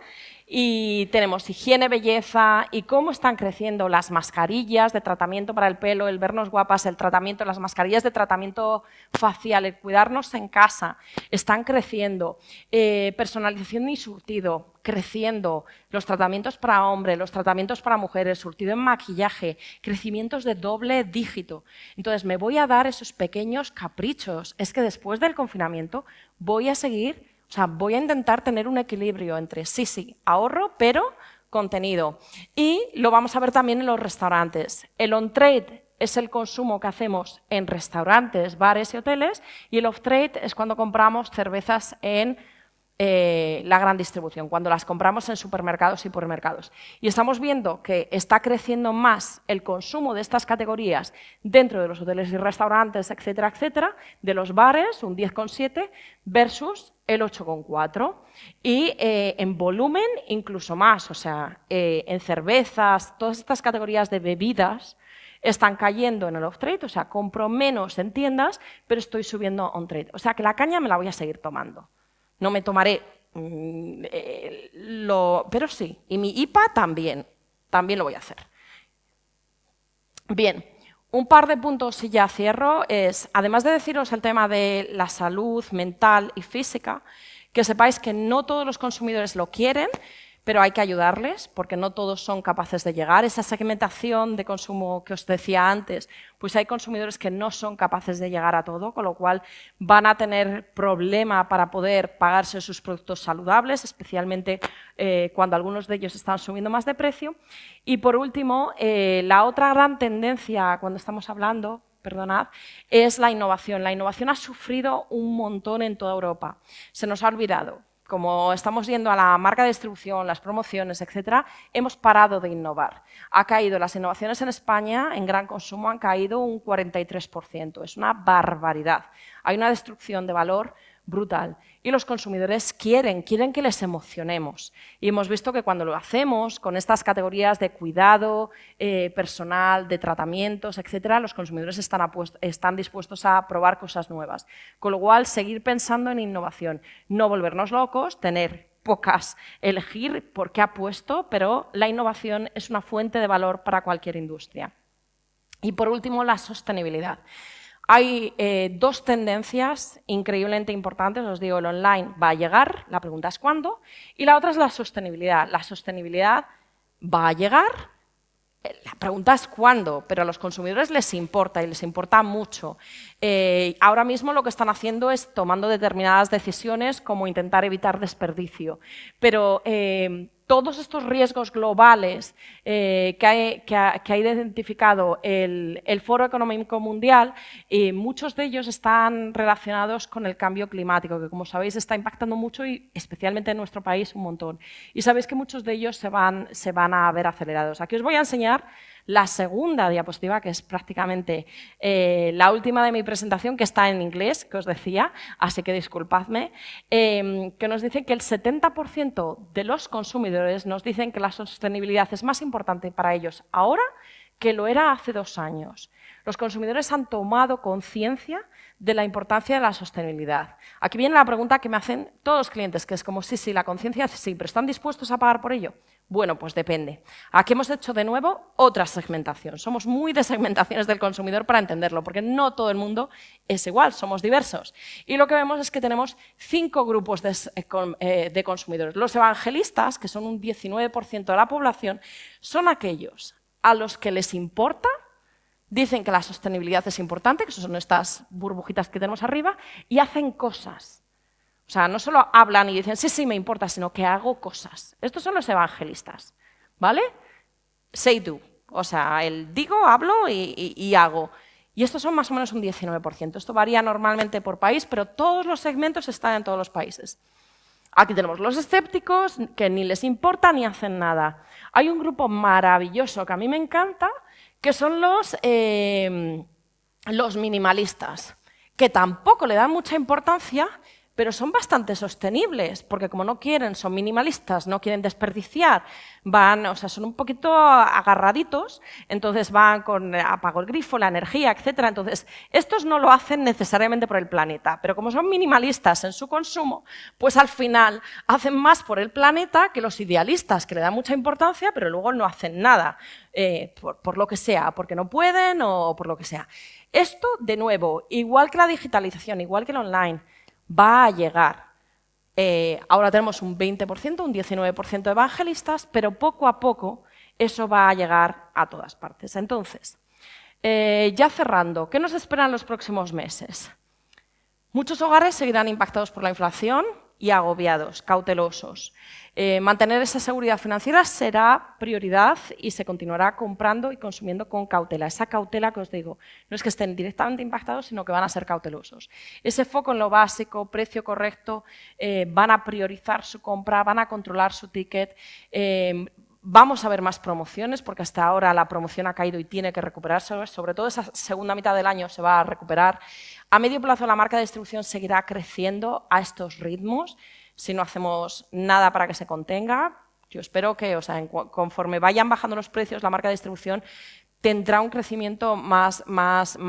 y tenemos higiene, belleza y cómo están creciendo las mascarillas de tratamiento para el pelo, el vernos guapas, el tratamiento, las mascarillas de tratamiento facial, el cuidarnos en casa, están creciendo. Personalización y surtido, creciendo. Los tratamientos para hombres, los tratamientos para mujeres, surtido en maquillaje, crecimientos de doble dígito. Entonces, me voy a dar esos pequeños caprichos. Es que después del confinamiento voy a seguir, o sea, voy a intentar tener un equilibrio entre, sí, ahorro, pero contenido. Y lo vamos a ver también en los restaurantes. El on-trade es el consumo que hacemos en restaurantes, bares y hoteles, y el off-trade es cuando compramos cervezas en la gran distribución, cuando las compramos en supermercados y hipermercados. Y estamos viendo que está creciendo más el consumo de estas categorías dentro de los hoteles y restaurantes, etcétera, etcétera, de los bares, un 10,7 versus el 8,4. Y en volumen incluso más, o sea, en cervezas, todas estas categorías de bebidas están cayendo en el off-trade, o sea, compro menos en tiendas, pero estoy subiendo on-trade. O sea, que la caña me la voy a seguir tomando. No me tomaré pero sí, y mi IPA también lo voy a hacer. Bien, un par de puntos y ya cierro, es, además de deciros el tema de la salud mental y física, que sepáis que no todos los consumidores lo quieren, pero hay que ayudarles, porque no todos son capaces de llegar. Esa segmentación de consumo que os decía antes, pues hay consumidores que no son capaces de llegar a todo, con lo cual van a tener problema para poder pagarse sus productos saludables, especialmente cuando algunos de ellos están subiendo más de precio. Y por último, la otra gran tendencia cuando estamos hablando, perdonad, es la innovación. La innovación ha sufrido un montón en toda Europa. Se nos ha olvidado. Como estamos yendo a la marca de distribución, las promociones, etcétera, hemos parado de innovar. Ha caído, las innovaciones en España, en gran consumo, han caído un 43%. Es una barbaridad. Hay una destrucción de valor brutal. Y los consumidores quieren que les emocionemos. Y hemos visto que cuando lo hacemos con estas categorías de cuidado personal, de tratamientos, etcétera, los consumidores están dispuestos a probar cosas nuevas. Con lo cual, seguir pensando en innovación, no volvernos locos, tener pocas, elegir por qué apuesto, pero la innovación es una fuente de valor para cualquier industria. Y por último, la sostenibilidad. Hay dos tendencias increíblemente importantes, os digo, el online va a llegar, la pregunta es cuándo, y la otra es la sostenibilidad. La sostenibilidad va a llegar, la pregunta es cuándo, pero a los consumidores les importa y les importa mucho. Ahora mismo lo que están haciendo es tomando determinadas decisiones como intentar evitar desperdicio, pero todos estos riesgos globales que ha identificado el Foro Económico Mundial, muchos de ellos están relacionados con el cambio climático, que como sabéis está impactando mucho y especialmente en nuestro país un montón. Y sabéis que muchos de ellos se van a ver acelerados. Aquí os voy a enseñar la segunda diapositiva, que es prácticamente la última de mi presentación, que está en inglés, que os decía, así que disculpadme, que nos dice que el 70% de los consumidores nos dicen que la sostenibilidad es más importante para ellos ahora que lo era hace 2 años. Los consumidores han tomado conciencia de la importancia de la sostenibilidad. Aquí viene la pregunta que me hacen todos los clientes, que es como, sí, la conciencia sí, pero ¿están dispuestos a pagar por ello? Bueno, pues depende. Aquí hemos hecho de nuevo otra segmentación. Somos muy de segmentaciones del consumidor para entenderlo, porque no todo el mundo es igual, somos diversos. Y lo que vemos es que tenemos 5 grupos de consumidores. Los evangelistas, que son un 19% de la población, son aquellos a los que les importa, dicen que la sostenibilidad es importante, que son estas burbujitas que tenemos arriba, y hacen cosas. O sea, no solo hablan y dicen, sí, me importa, sino que hago cosas. Estos son los evangelistas, ¿vale? Say do. O sea, el digo, hablo y hago. Y estos son más o menos un 19%. Esto varía normalmente por país, pero todos los segmentos están en todos los países. Aquí tenemos los escépticos, que ni les importa ni hacen nada. Hay un grupo maravilloso que a mí me encanta, que son los minimalistas, que tampoco le dan mucha importancia, pero son bastante sostenibles, porque como no quieren, son minimalistas, no quieren desperdiciar, van, o sea, son un poquito agarraditos, entonces van con apago el grifo, la energía, etcétera. Entonces, estos no lo hacen necesariamente por el planeta, pero como son minimalistas en su consumo, pues al final hacen más por el planeta que los idealistas, que le dan mucha importancia, pero luego no hacen nada, por lo que sea, porque no pueden o por lo que sea. Esto, de nuevo, igual que la digitalización, igual que el online, va a llegar. Ahora tenemos un 20%, un 19% de evangelistas, pero poco a poco eso va a llegar a todas partes. Entonces, ya cerrando, ¿qué nos espera en los próximos meses? Muchos hogares seguirán impactados por la inflación y agobiados, cautelosos. Mantener esa seguridad financiera será prioridad y se continuará comprando y consumiendo con cautela. Esa cautela que os digo, no es que estén directamente impactados, sino que van a ser cautelosos. Ese foco en lo básico, precio correcto, van a priorizar su compra, van a controlar su ticket. Vamos a ver más promociones, porque hasta ahora la promoción ha caído y tiene que recuperarse. Sobre todo esa segunda mitad del año se va a recuperar. A medio plazo la marca de distribución seguirá creciendo a estos ritmos si no hacemos nada para que se contenga. Yo espero que, o sea, conforme vayan bajando los precios, la marca de distribución tendrá un crecimiento más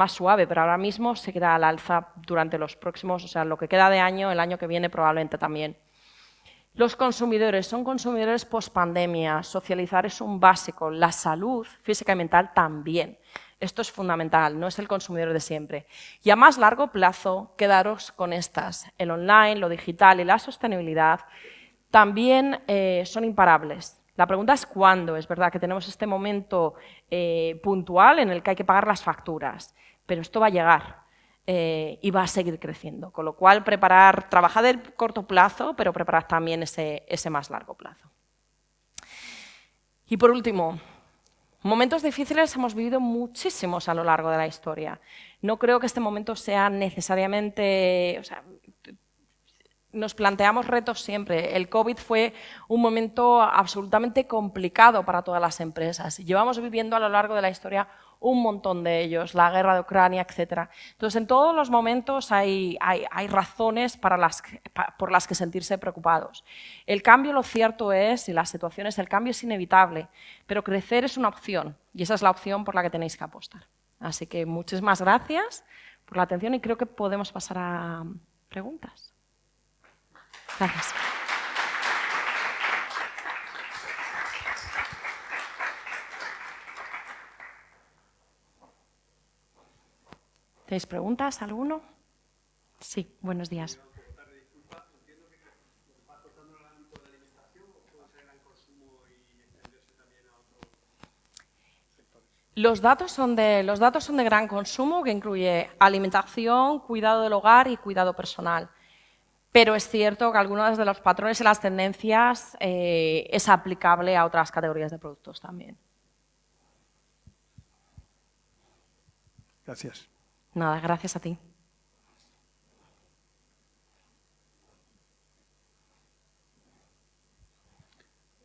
suave, pero ahora mismo seguirá al alza durante los próximos, o sea, lo que queda de año, el año que viene probablemente también. Los consumidores son consumidores post-pandemia, socializar es un básico, la salud física y mental también. Esto es fundamental, no es el consumidor de siempre. Y a más largo plazo, quedaros con estas. El online, lo digital y la sostenibilidad también son imparables. La pregunta es cuándo. Es verdad que tenemos este momento puntual en el que hay que pagar las facturas, pero esto va a llegar. Y va a seguir creciendo, con lo cual trabajar de corto plazo, pero preparar también ese más largo plazo. Y por último, momentos difíciles hemos vivido muchísimos a lo largo de la historia. No creo que este momento sea necesariamente, o sea, nos planteamos retos siempre. El COVID fue un momento absolutamente complicado para todas las empresas. Llevamos viviendo a lo largo de la historia un montón de ellos, la guerra de Ucrania, etc. Entonces, en todos los momentos hay razones por las que sentirse preocupados. El cambio, lo cierto es, y las situaciones, el cambio es inevitable, pero crecer es una opción, y esa es la opción por la que tenéis que apostar. Así que muchísimas gracias por la atención y creo que podemos pasar a preguntas. Gracias. ¿Tenéis preguntas? ¿Alguno? Sí, buenos días. Los datos son de gran consumo, que incluye alimentación, cuidado del hogar y cuidado personal. Pero es cierto que algunos de los patrones y las tendencias es aplicable a otras categorías de productos también. Gracias. Nada, gracias a ti.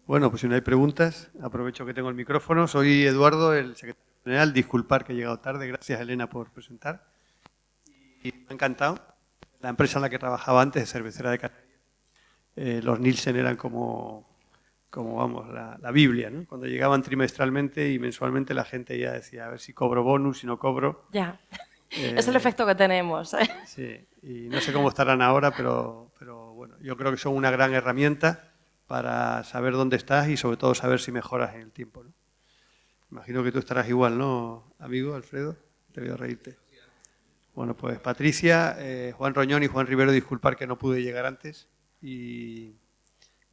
Bueno, pues si no hay preguntas, aprovecho que tengo el micrófono. Soy Eduardo, el secretario general. Disculpar que he llegado tarde. Gracias, Elena, por presentar. Y me ha encantado. La empresa en la que trabajaba antes, Cervecera de Canarias, los Nielsen eran como vamos, la Biblia, ¿no? Cuando llegaban trimestralmente y mensualmente la gente ya decía, a ver si cobro bonus, si no cobro. Ya, es el efecto que tenemos. Sí, y no sé cómo estarán ahora, pero bueno, yo creo que son una gran herramienta para saber dónde estás y sobre todo saber si mejoras en el tiempo, ¿no? Imagino que tú estarás igual, ¿no, amigo Alfredo? Te veo reírte. Bueno, pues Patricia, Juan Roñón y Juan Rivero, disculpar que no pude llegar antes y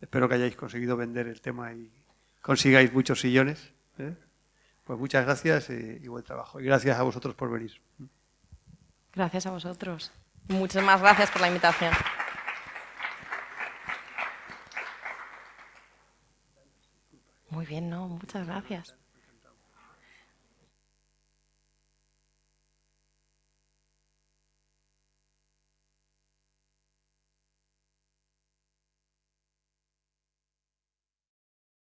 espero que hayáis conseguido vender el tema y consigáis muchos sillones, ¿eh? Pues muchas gracias y buen trabajo. Y gracias a vosotros por venir. Gracias a vosotros. Muchas gracias por la invitación. Muy bien, ¿no? Muchas gracias.